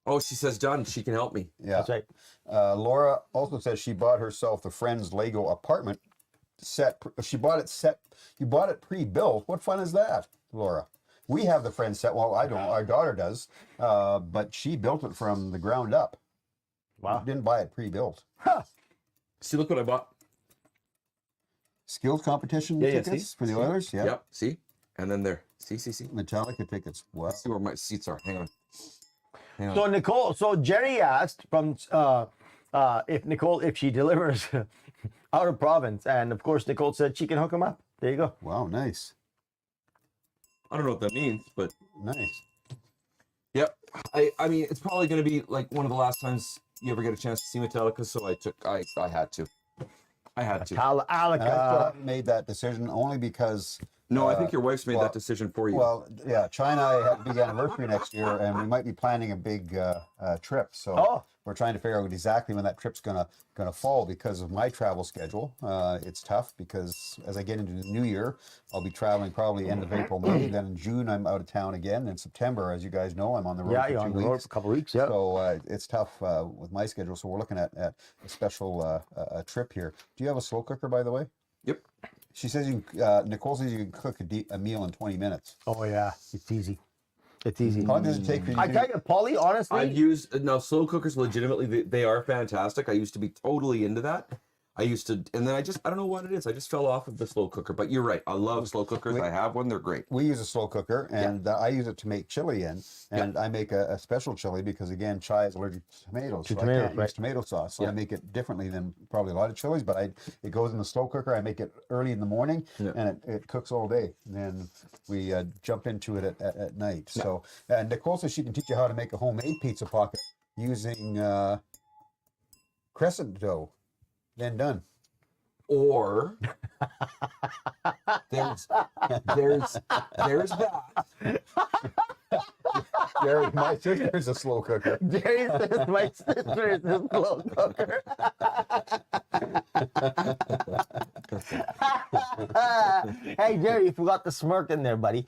oh, she says done. She can help me. Yeah. That's right. Laura also says she bought herself the Friends Lego apartment set. You bought it pre-built. What fun is that, Laura? We have the Friends set. Well, I don't. Our daughter does. But she built it from the ground up. Wow. Didn't buy it pre-built. See, look what I bought. Skills competition Yeah, tickets see? for the Oilers. Yeah. Yep. See, and then there. See. Metallica tickets. What? See where my seats are. Hang on. So Nicole, Jerry asked from if she delivers out of province, and of course Nicole said she can hook him up. There you go. Wow. Nice. I don't know what that means, but Nice. yep. I mean, it's probably going to be like one of the last times you ever get a chance to see Metallica, so I had to. I had to. And I still Alaka. haven't made that decision only because. No, I think your wife's made well- that decision for you. Well, yeah, China have a big anniversary next year, and we might be planning a big trip. So Oh. we're trying to figure out exactly when that trip's gonna fall because of my travel schedule. It's tough because as I get into the new year, I'll be traveling probably end of April, May. Then in June, I'm out of town again. In September, as you guys know, I'm on the road Yeah, for you're 2 on the road weeks. for a couple of weeks. Yeah. So it's tough with my schedule. So we're looking at a special trip here. Do you have a slow cooker, by the way? Yep. She says Nicole says you can cook a meal in 20 minutes. Oh yeah, it's easy. It's easy. How long does it take for you? I tell you, Paulie, honestly, I've used now slow cookers. Legitimately, they are fantastic. I used to be totally into that. I used to, and then I don't know what it is. I just fell off of the slow cooker. But you're right. I love slow cookers. I have one. They're great. We use a slow cooker, and I use it to make chili in. And I make a special chili because, again, Chai is allergic to tomatoes. To so tomatoes, I can't right. use tomato sauce. So I make it differently than probably a lot of chilies. But it goes in the slow cooker. I make it early in the morning, and it cooks all day. And then we jump into it at night. So Nicole says she can teach you how to make a homemade pizza pocket using crescent dough. Then done. Or there's that. Jerry, my sister's a slow cooker. Jerry says my sister is a slow cooker. Hey Jerry, you forgot the smirk in there, buddy.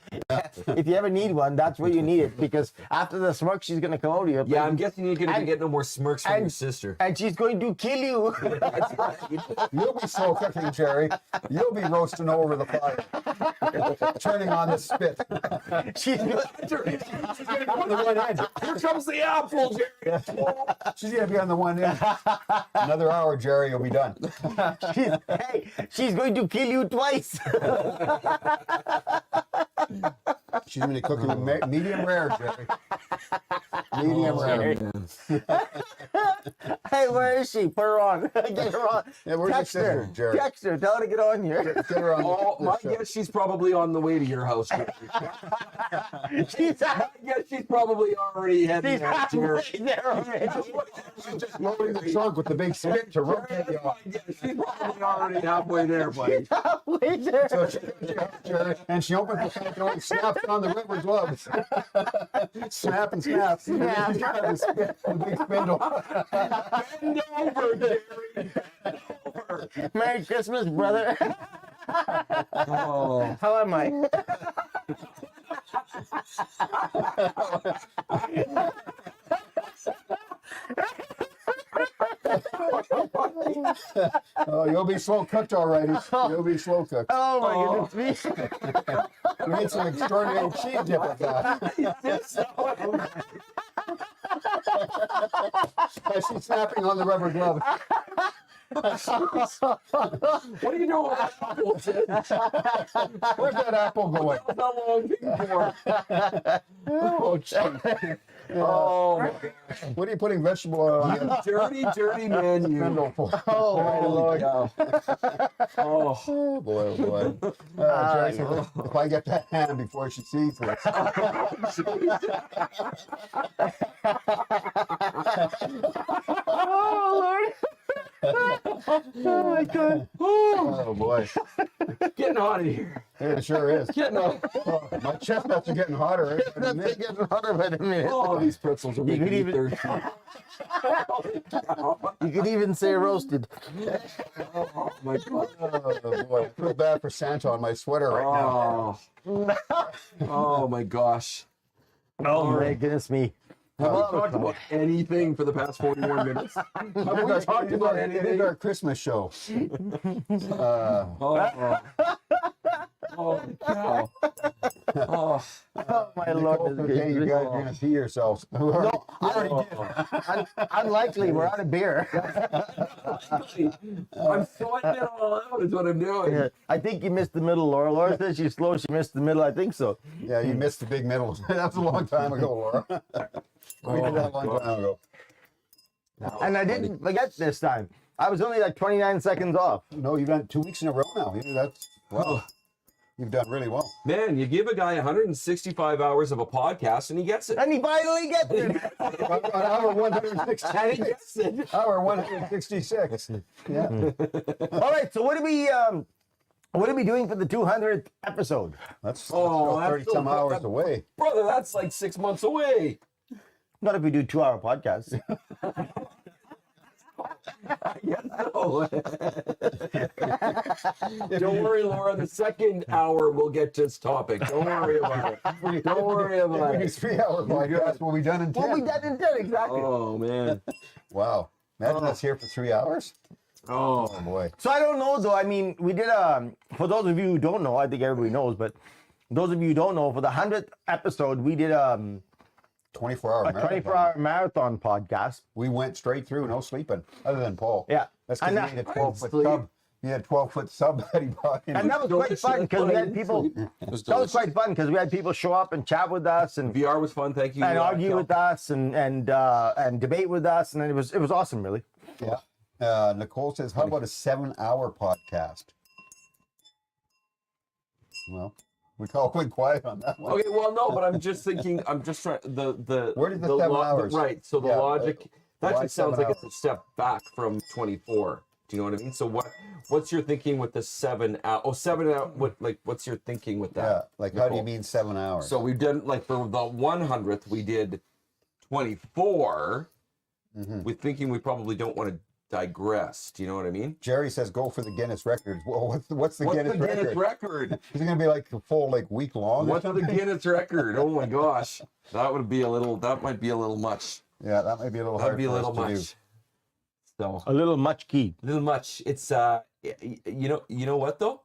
If you ever need one, that's where you need it because after the smirk, she's gonna come over to you. Yeah, I'm guessing you're gonna get no more smirks from your sister. And she's going to kill you. That's right. You'll be slow cooking, Jerry. You'll be roasting over the fire, turning on the spit. she's She's gonna go on the one end. Here comes the apple, Jerry. She's gonna be on the one end. Another hour, Jerry, you'll be done. she's going to kill you twice. She's gonna be cooking with medium rare, Jerry. Medium rare. Hey, where is she? Put her on. Get her on. Yeah, where's your Text her. sister, Jerry? Text her. Tell her to get on here. Get her on Oh, the my show. guess she's probably on the way to your house. Jerry. She's I guess she's probably already heading there, Jerry. halfway there already. She's just loading the trunk with the big spit to rotate you off. Yeah, she's probably already halfway there, buddy. Halfway there. So she goes, Jerry, and she opens the trunk and only snaps on the rubber gloves. Snap and snap. Snap. She's got the spit, the big spindle. Bend over, Jerry. Bend over. Merry Christmas, brother. Oh. How am I? Oh, you'll be slow cooked already. You'll be slow cooked. Oh my goodness me. You need some extraordinary cheese dip with that. She's snapping on the rubber glove. What do you know about apples? Where's that apple going? How long before? Oh, jeez. Oh, my God. What are you putting vegetable oil on? your Dirty, dirty man, you. spindle for? Oh my Holy Lord. cow. Oh. Oh boy, oh boy. Jerry said, if I get that ham before she sees this. Oh Lord. Oh my God. Oh boy. Getting out of here. It sure is. Getting out. Oh, my chestnuts are getting hotter. That's getting hotter by the minute. Oh, these pretzels are making could me even- thirsty. Holy cow. You could even say roasted. Oh, my God. Oh boy. I feel bad for Santa on my sweater right now. Oh. Oh, my gosh. Oh my goodness me. Have we talked about anything for the past 41 minutes? Have we talked about It is anything? our Christmas show. Oh, oh, cow. Oh, Oh my Nicole, Lord. okay, you guys are gonna see yourselves. No, unlikely. We're out of beer. I'm sorting it all out is what I'm doing. I think you missed the middle, Laura. Laura said she's slow. She missed the middle. I think so. Yeah, you missed the big middle. That was a long time ago, Laura. We did that a long time ago. And I didn't forget this time. I was only like 29 seconds off. No, you've done 2 weeks in a row now. That's well. You've done really well. Man, you give a guy 165 hours of a podcast and he gets it. And he finally gets it. On hour 166. And he gets it. Hour 166. Yeah. All right. So what are we doing for the 200th episode? That's Oh, still that's 30 some still- hours away. Brother, that's like 6 months away. Not if we do 2-hour podcasts. Oh. Don't worry, Laura. The second hour we'll get to this topic. Don't worry about it. Don't worry If about we do it. 3-hour podcast, we'll be done in 10. What we done in 10 exactly. Oh, man. Wow. Imagine us here for 3 hours. Oh, Oh boy. So I don't know though. I mean, we did for those of you who don't know, I think everybody knows, but those of you who don't know, for the 100th episode, we did 24-hour a 24-hour marathon podcast. We went straight through, no sleeping, other than Paul. Yeah. That's because And he had a I 12-foot sleep. sub. He had a 12-foot sub that he bought in. And that was quite fun because we had people. That was quite fun because we had people show up and chat with us and VR was fun. Thank you. argue Kel. with us and debate with us, and it was awesome, really. Yeah. Nicole says, how about a 7-hour podcast? Well, we went quiet on that one. Okay, well, no, but I'm just thinking. I'm just trying. Where did the 7 hours? Right. So the Yeah, logic. That why just sounds 7 like it's a step back from 24. Do you know what I mean? So what's your thinking with the 7 hour? Oh, 7 hour. What's your thinking with Yeah, that? like how do you Nicole? mean 7 hours? So we've done like for the 100th, we did 24. We're thinking we probably don't want to digress. Do you know what I mean? Jerry says go for the Guinness record. Well, what's the Guinness record? record? Is it gonna be like a full week long? or What's the something? Guinness record? Oh my gosh, that might be a little much. Yeah, that might be a little That'd hard be a for us little to do. much. So A little much key. a little much. It's you know what though?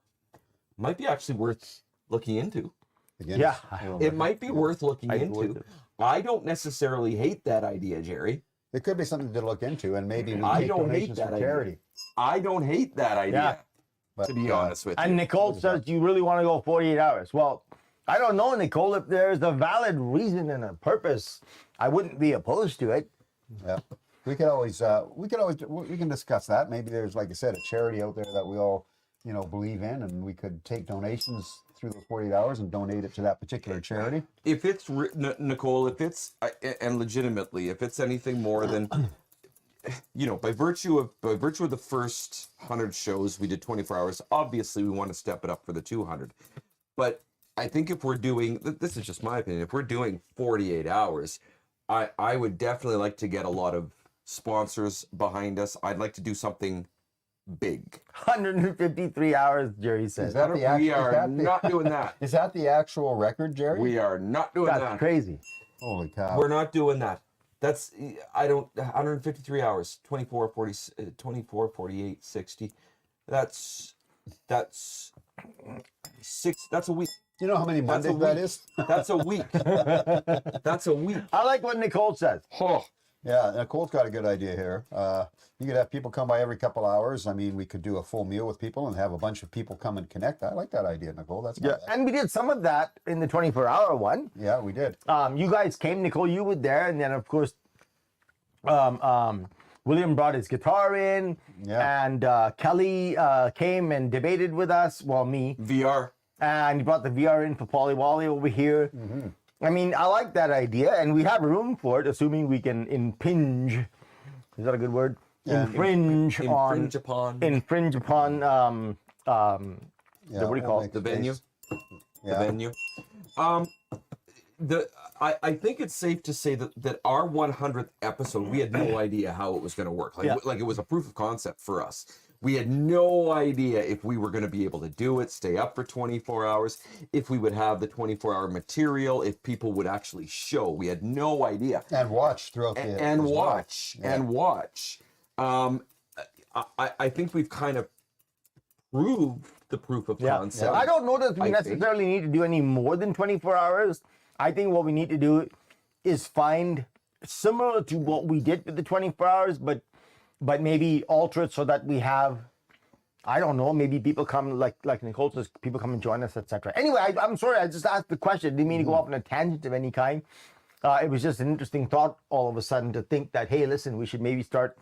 Might be actually worth looking into. The Guinness. Yeah. It might be worth looking I'd go with into. it. I don't necessarily hate that idea, Jerry. It could be something to look into, and maybe we I take don't hate donations that for idea. charity. I don't hate that idea. But, To be honest with you. And Nicole says you really want to go 48 hours. Well, I don't know, Nicole. If there's a valid reason and a purpose, I wouldn't be opposed to it. yeah. we can discuss that. Maybe there's, like I said, a charity out there that we all, believe in, and we could take donations through those 48 hours and donate it to that particular charity. If it's Nicole, if it's and legitimately, if it's anything more than, by virtue of the first 100 shows, we did 24 hours. Obviously, we want to step it up for the 200. But I think if we're doing, this is just my opinion, if we're doing 48 hours, I would definitely like to get a lot of sponsors behind us. I'd like to do something big. 153 hours, Jerry says. We are not doing that. Is that the actual record, Jerry? We are not doing that. That's crazy. Holy cow. We're not doing that. That's, 153 hours, 24, 48, 60. That's 6, that's a week. Do you know how many Mondays that is? That's a week. That's a week. I like what Nicole says. Oh. Yeah, Nicole's got a good idea here. You could have people come by every couple hours. I mean, we could do a full meal with people and have a bunch of people come and connect. I like that idea, Nicole. That's not bad. And we did some of that in the 24-hour one. Yeah, we did. You guys came, Nicole, you were there, and then of course, William brought his guitar in, and Kelly came and debated with us. Well, me. VR. And he brought the VR in for Podlie over here. Mm-hmm. I mean, I like that idea, and we have room for it, assuming we can impinge. Is that a good word? Yeah. Infringe upon. What do you call it? The venue. Yeah. The venue. I think it's safe to say that our 100th episode, we had no idea how it was going to work. Like it was a proof of concept for us. We had no idea if we were going to be able to do it, stay up for 24 hours, if we would have the 24-hour material, if people would actually show. We had no idea. And watch throughout the and watch. I think we've kind of proved the proof of concept. I don't know that we necessarily need to do any more than 24 hours. I think what we need to do is find similar to what we did with the 24 hours, but maybe alter it so that we have, I don't know, maybe people come, like Nicole says, people come and join us, etc. Anyway, I'm sorry, I just asked the question. Didn't mean to go off on a tangent of any kind. It was just an interesting thought all of a sudden to think that, hey, listen, we should maybe start,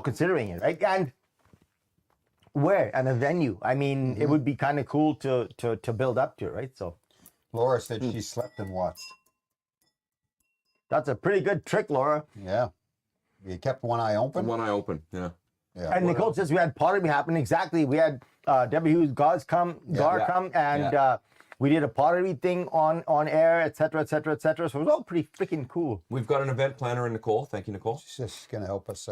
considering it, right? And where? And a venue. I mean, it would be kind of cool to build up to, right? So Laura said she slept and watched. that's a pretty good trick, Laura. Yeah. You kept one eye open? One eye open, yeah. And Nicole says we had pottery happen. Exactly. We had Debbie Hughes Gar come, and we did a pottery thing on air, etc., etc., etc. So it was all pretty freaking cool. We've got an event planner in Nicole. Thank you, Nicole. She's just going to help us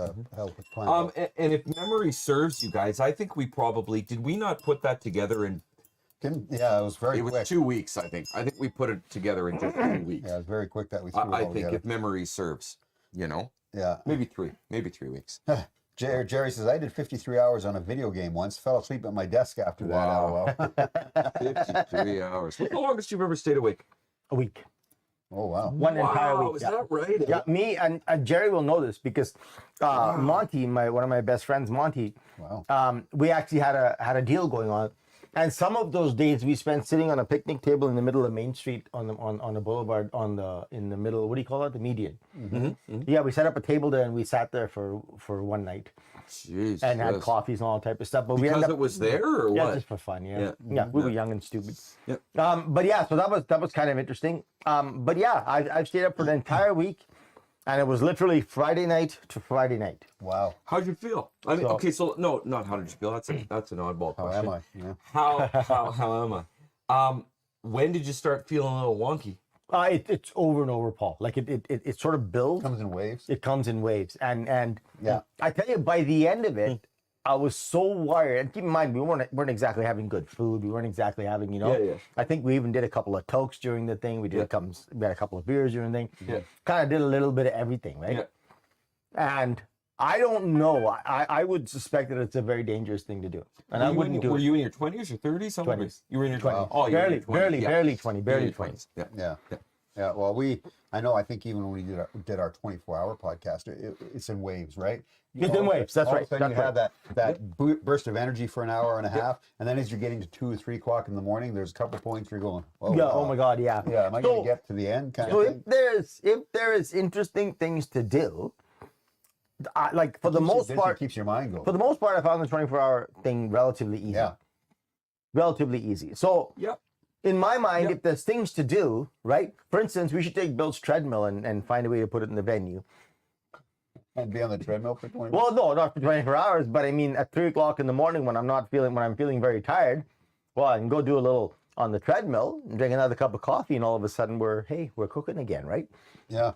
plan. And if memory serves you guys, I think we probably, did we not put that together in, Yeah, it was very quick. It was 2 weeks, I think. I think we put it together in just 2 weeks. Yeah, it was very quick that we threw it all I think together. if memory serves, Yeah. maybe 3 weeks. Jerry says, I did 53 hours on a video game once. Fell asleep at my desk after that. Wow. LOL. 53 hours. What's the longest you've ever stayed awake? A week. Oh, wow. One entire week. Is that right? Yeah, me and Jerry will know this because Monty, one of my best friends, Monty, we actually had a deal going on, and some of those days we spent sitting on a picnic table in the middle of Main Street on the boulevard in the middle. What do you call it? The median. Yeah, we set up a table there and we sat there for one night. Jeez. And had coffees and all type of stuff. But we because ended up, it was there or yeah, what? just for fun. Yeah, we were young and stupid. Yeah. But yeah, so that was kind of interesting. But yeah, I've stayed up for the entire week. And it was literally Friday night to Friday night. Wow. How'd you feel? I mean, okay, so no, not how did you feel? That's an oddball How question. am I? Yeah. How am I? When did you start feeling a little wonky? It's over and over, Paul. Like it sort of builds. Comes in waves. It comes in waves, and Yeah. I tell you, by the end of it, I was so wired. And keep in mind, we weren't exactly having good food. We weren't exactly having, Yeah. I think we even did a couple of tokes during the thing. We had a couple of beers during the thing. Yeah. Kind of did a little bit of everything, right? Yeah. And I don't know. I would suspect that it's a very dangerous thing to do, and I wouldn't do it. Were you in your 20s or 30s? 20s. You were in your 20s. Wow. Oh, you were in your 20s. barely Yeah. 20, You were barely in your 20s. Yeah. Yeah. Well, I think even when we did our 24-hour podcast, it's in waves, right? It's in waves. That's all right. Of a sudden That's you have that burst of energy for an hour and a half, and then as you're getting to 2 or 3 o'clock in the morning, there's a couple points where you're going, oh, Yeah. wow. Oh my God. Yeah. Yeah. Am I going to get to the end? Kind So of if thing. there is interesting things to do, like for the most part, keeps your mind going. for the most part, I found the 24-hour thing relatively easy. Yeah. Relatively easy. So Yep. in my mind, Yep. if there's things to do, right? For instance, we should take Bill's treadmill and find a way to put it in the venue. And be on the treadmill for 20 minutes. Well, no, not for 24 hours, but I mean at 3 o'clock in the morning when I'm feeling very tired, well, I can go do a little on the treadmill and drink another cup of coffee, and all of a sudden we're cooking again, right? Yeah.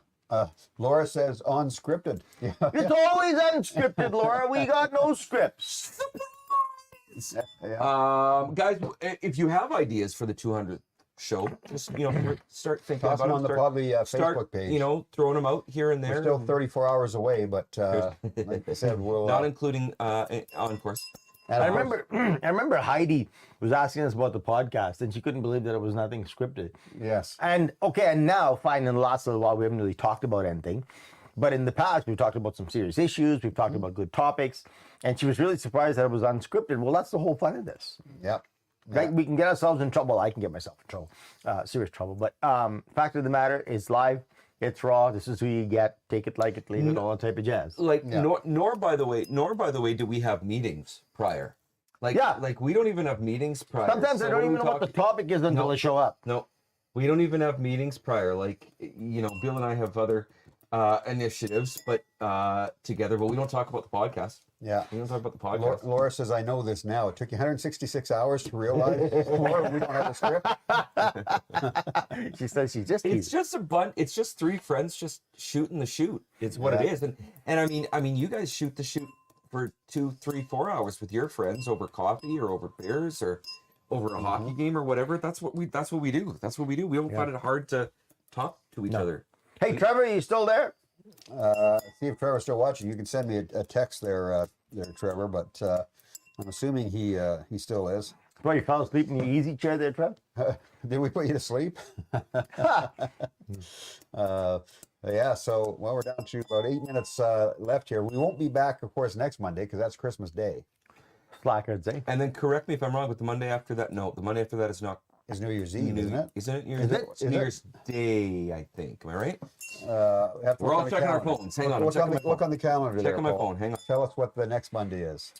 Laura says unscripted. Yeah. It's always unscripted, Laura. We got no scripts. Yeah. Guys, if you have ideas for the 200th show, just start thinking Toss about them on the Start- Podlie start, Facebook page. throwing them out here and there. We're still 34 hours away, but like I said, we'll Not including encores. and I of course- remember Heidi was asking us about the podcast, and she couldn't believe that it was nothing scripted. Yes. And now, fine, in the last little while, we haven't really talked about anything. But in the past, we've talked about some serious issues. We've talked about good topics. And she was really surprised that it was unscripted. Well, that's the whole fun of this. Yep. Right? We can get ourselves in trouble. I can get myself in trouble, serious trouble. But fact of the matter is live. It's raw. This is who you get. Take it like it, leave it, all that type of jazz. Like Yeah. nor by the way do we have meetings prior. Like Yeah. like we don't even have meetings prior. Sometimes So I don't when even we know what the talk- topic is until No. I show up. No, we don't even have meetings prior. Like Bill and I have other initiatives, but together. But we don't talk about the podcast. Yeah. We don't talk about the Laura, podcast. Laura says, I know this now. It took you 166 hours to realize, Laura, we don't have a script. She says she just It's just it's just three friends just shooting the shoot. It's what it Yeah. is. And I mean you guys shoot the shoot for 2, 3, 4 hours with your friends over coffee or over beers or over a hockey game or whatever. That's what we do. That's what we do. We don't find it hard to talk to each other. Hey, Trevor, are you still there? See if Trevor's still watching. You can send me a text there, Trevor, but I'm assuming he still is. Well, you fell asleep in the easy chair there, Trev? Did we put you to sleep? Yeah, so we're down to about 8 minutes left here. We won't be back, of course, next Monday because that's Christmas Day. Slackers, eh? And then correct me if I'm wrong, but the Monday after that, no, the Monday after that is not It's New Year's Eve, isn't it? Isn't it? Is it? It's New Year's Day, I think. Am I right? We have to We're look all on the checking our calendar. phones. Hang on, I'm Look checking my look phone. on the calendar there, Checking my Paul. phone. Hang on. Tell us what the next Monday is.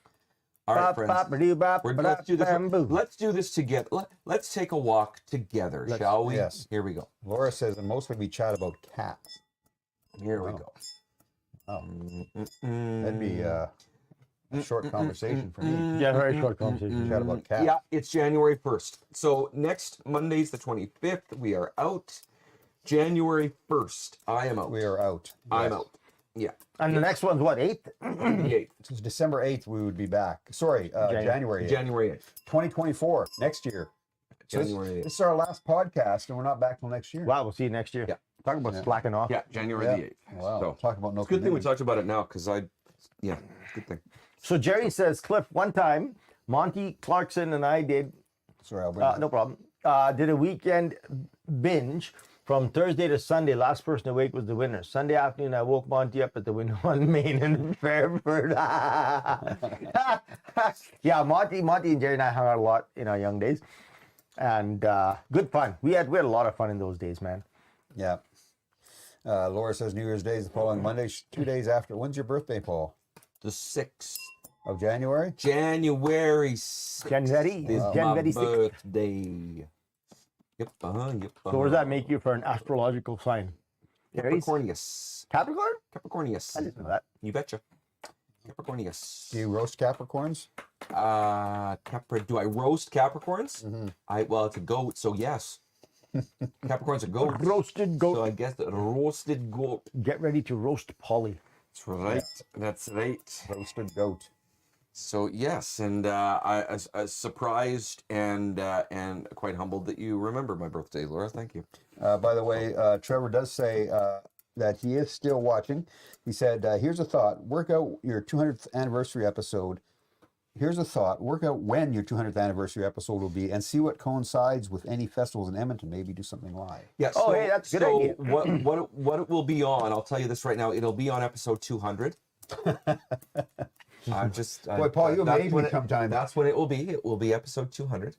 All right, friends. Let's do this. Bamboo. Let's do this together. Let's take a walk together, shall we? yes. Here we go. Laura says, and mostly we chat about cats. Here we go. Oh, that'd be a short conversation for me. Yeah, very short conversation. Chat about cats. Yeah, it's January 1st. So next Monday's the 25th. We are out. January 1st. I am out. We are out. I'm Yes. out. Yeah. And the next one's what, 8th? The 8th. So it's December 8th, we would be back. Sorry, January 8th. January 8th. 2024, next year. So January 8th. this is our last podcast, and we're not back till next year. Wow, we'll see you next year. Yeah. Talk about slacking off. Yeah, January Yeah. the 8th. Wow. So, Talk about no it's a good thing we commitment. talked about it now because good thing. So Jerry says, Cliff, one time, Monty Clarkson and I did, Sorry, I'll bring it no problem, did a weekend binge from Thursday to Sunday. Last person awake was the winner. Sunday afternoon, I woke Monty up at the window on Main in Fairford. Yeah, Monty and Jerry and I hung out a lot in our young days. And good fun. We had a lot of fun in those days, man. Yeah. Laura says New Year's Day is the following Monday, 2 days after. When's your birthday, Paul? The 6th. Of January? January 6th January. is January my 6th. birthday. Yep. Yep. So what does that make you for an astrological sign? Aries? Capricornius. Capricorn? Capricornius. I didn't know that. You betcha. Capricornius. Do you roast Capricorns? Do I roast Capricorns? Well, it's a goat, so yes. Capricorns are goats. Roasted goat. So I guess the roasted goat. Get ready to roast Polly. That's right. That's right. Roasted goat. So yes, and I was surprised and quite humbled that you remember my birthday, Laura. Thank you. By the way, Trevor does say that he is still watching. He said, here's a thought. Work out your 200th anniversary episode. Here's a thought. Work out when your 200th anniversary episode will be and see what coincides with any festivals in Edmonton. Maybe do something live. Yeah. Oh, hey, that's a good idea. What it will be on? I'll tell you this right now. It'll be on episode 200. I'm just. Boy, Paul, you that's made when me come time. That's when it will be. It will be episode 200.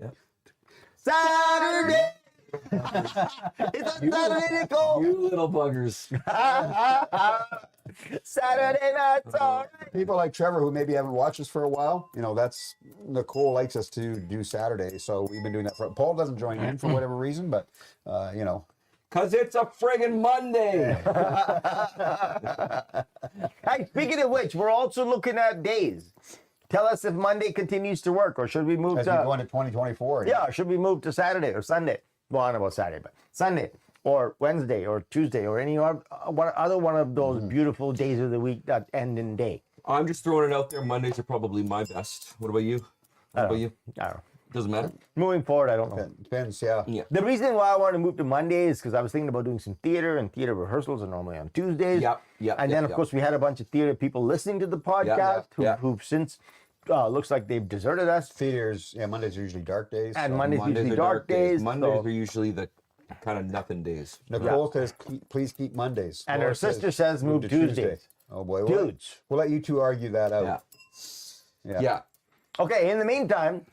Yeah. Saturday! It's a Saturday to go! You little buggers. Saturday night's all right. People like Trevor who maybe haven't watched us for a while, that's Nicole likes us to do Saturday, so we've been doing that. Paul doesn't join in for whatever reason, but Cause it's a friggin' Monday. Hey, speaking of which, we're also looking at days. Tell us if Monday continues to work, or should we move as we go into 2024. Yeah, should we move to Saturday or Sunday? Well, I don't know about Saturday, but Sunday or Wednesday or Tuesday or any other one of those beautiful days of the week that end in day. I'm just throwing it out there. Mondays are probably my best. What about you? What about you? I don't know. Doesn't matter. Moving forward, I don't know. Depends, yeah. The reason why I wanted to move to Monday is because I was thinking about doing some theater, and theater rehearsals are normally on Tuesdays. And then, of course, we had a bunch of theater people listening to the podcast who've since looks like they've deserted us. Theaters, Mondays are usually dark days. And Mondays Mondays usually are dark days. Mondays are usually the kind of nothing days. Nicole says, please keep Mondays. And Laura her sister says move to Tuesdays. Oh boy, Dudes. We'll let you two argue that out. Yeah. Okay, in the meantime,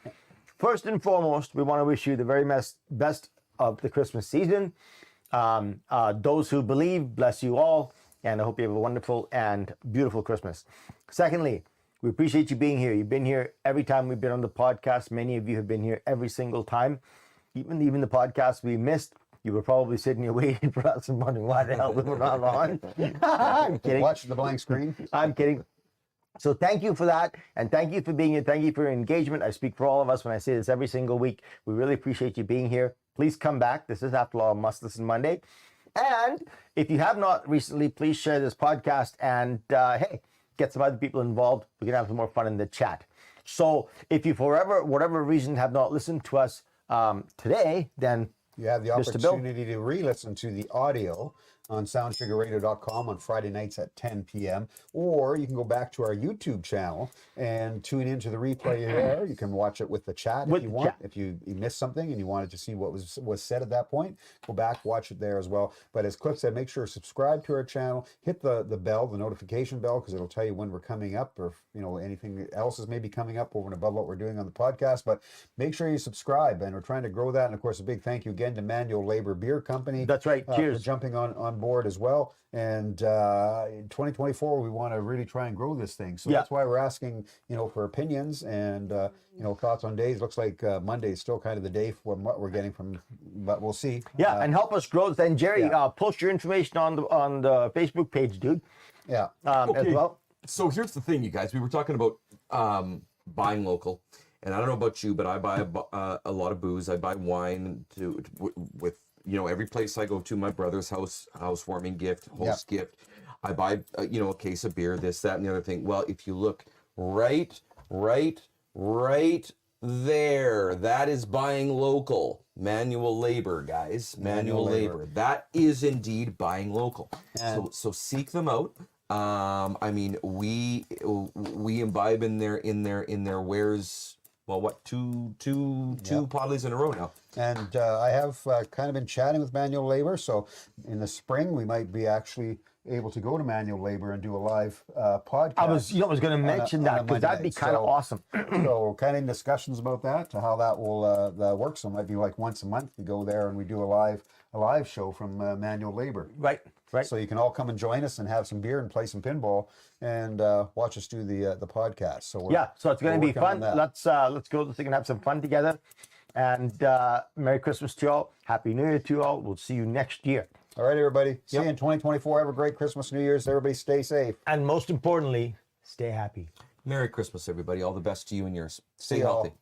first and foremost, we want to wish you the very best of the Christmas season. Those who believe, bless you all, and I hope you have a wonderful and beautiful Christmas. Secondly, we appreciate you being here. You've been here every time we've been on the podcast. Many of you have been here every single time. Even the podcast we missed, you were probably sitting here waiting for us and wondering why the hell we were not on. I'm kidding. Watch the blank screen. I'm kidding. So thank you for that, and thank you for being here. Thank you for your engagement. I speak for all of us when I say this every single week. We really appreciate you being here. Please come back. This is, after all, a Must Listen Monday. And if you have not recently, please share this podcast and, hey, get some other people involved. We can have some more fun in the chat. So if you, for whatever reason, have not listened to us today, then you have the Mr. Bill. opportunity to re-listen to the audio on soundsugarradio.com on Friday nights at 10 p.m. Or you can go back to our YouTube channel and tune into the replay there. You can watch it with the chat if you want. Chat. If you missed something and you wanted to see what was said at that point, go back, watch it there as well. But as Cliff said, make sure to subscribe to our channel, hit the bell, the notification bell, because it'll tell you when we're coming up, or anything else is maybe coming up over and above what we're doing on the podcast. But make sure you subscribe, and we're trying to grow that. And of course, a big thank you again to Manual Labor Beer Company. That's right. Cheers. For jumping on board as well. And in 2024, we want to really try and grow this thing. So that's why we're asking, for opinions and, thoughts on days. Looks like Monday is still kind of the day for what we're getting from, but we'll see. Yeah, and help us grow. Then Jerry, post your information on the Facebook page, dude. Yeah. As well. So here's the thing, you guys. We were talking about buying local, and I don't know about you, but I buy a lot of booze. I buy wine with every place I go to, my brother's housewarming gift, host gift. I buy a case of beer, this, that, and the other thing. Well, if you look right there, that is buying local. Manual labor, guys. Manual labor. That is indeed buying local. So seek them out. We imbibe in their wares. Well, what, two Podlies in a row now. And I have kind of been chatting with Manual Labor, so in the spring we might be actually able to go to Manual Labor and do a live podcast. I was going to mention that, because that'd be kind of awesome. So we're kind of in discussions about that, how that will work. So it might be like once a month we go there and we do a live show from Manual Labor. Right. So you can all come and join us and have some beer and play some pinball and watch us do the podcast. So so it's going to be fun. Let's go so we can have some fun together. And Merry Christmas to you all. Happy New Year to you all. We'll see you next year. All right, everybody. See you in 2024. Have a great Christmas, New Year's. Everybody stay safe. And most importantly, stay happy. Merry Christmas, everybody. All the best to you and yours. Stay healthy.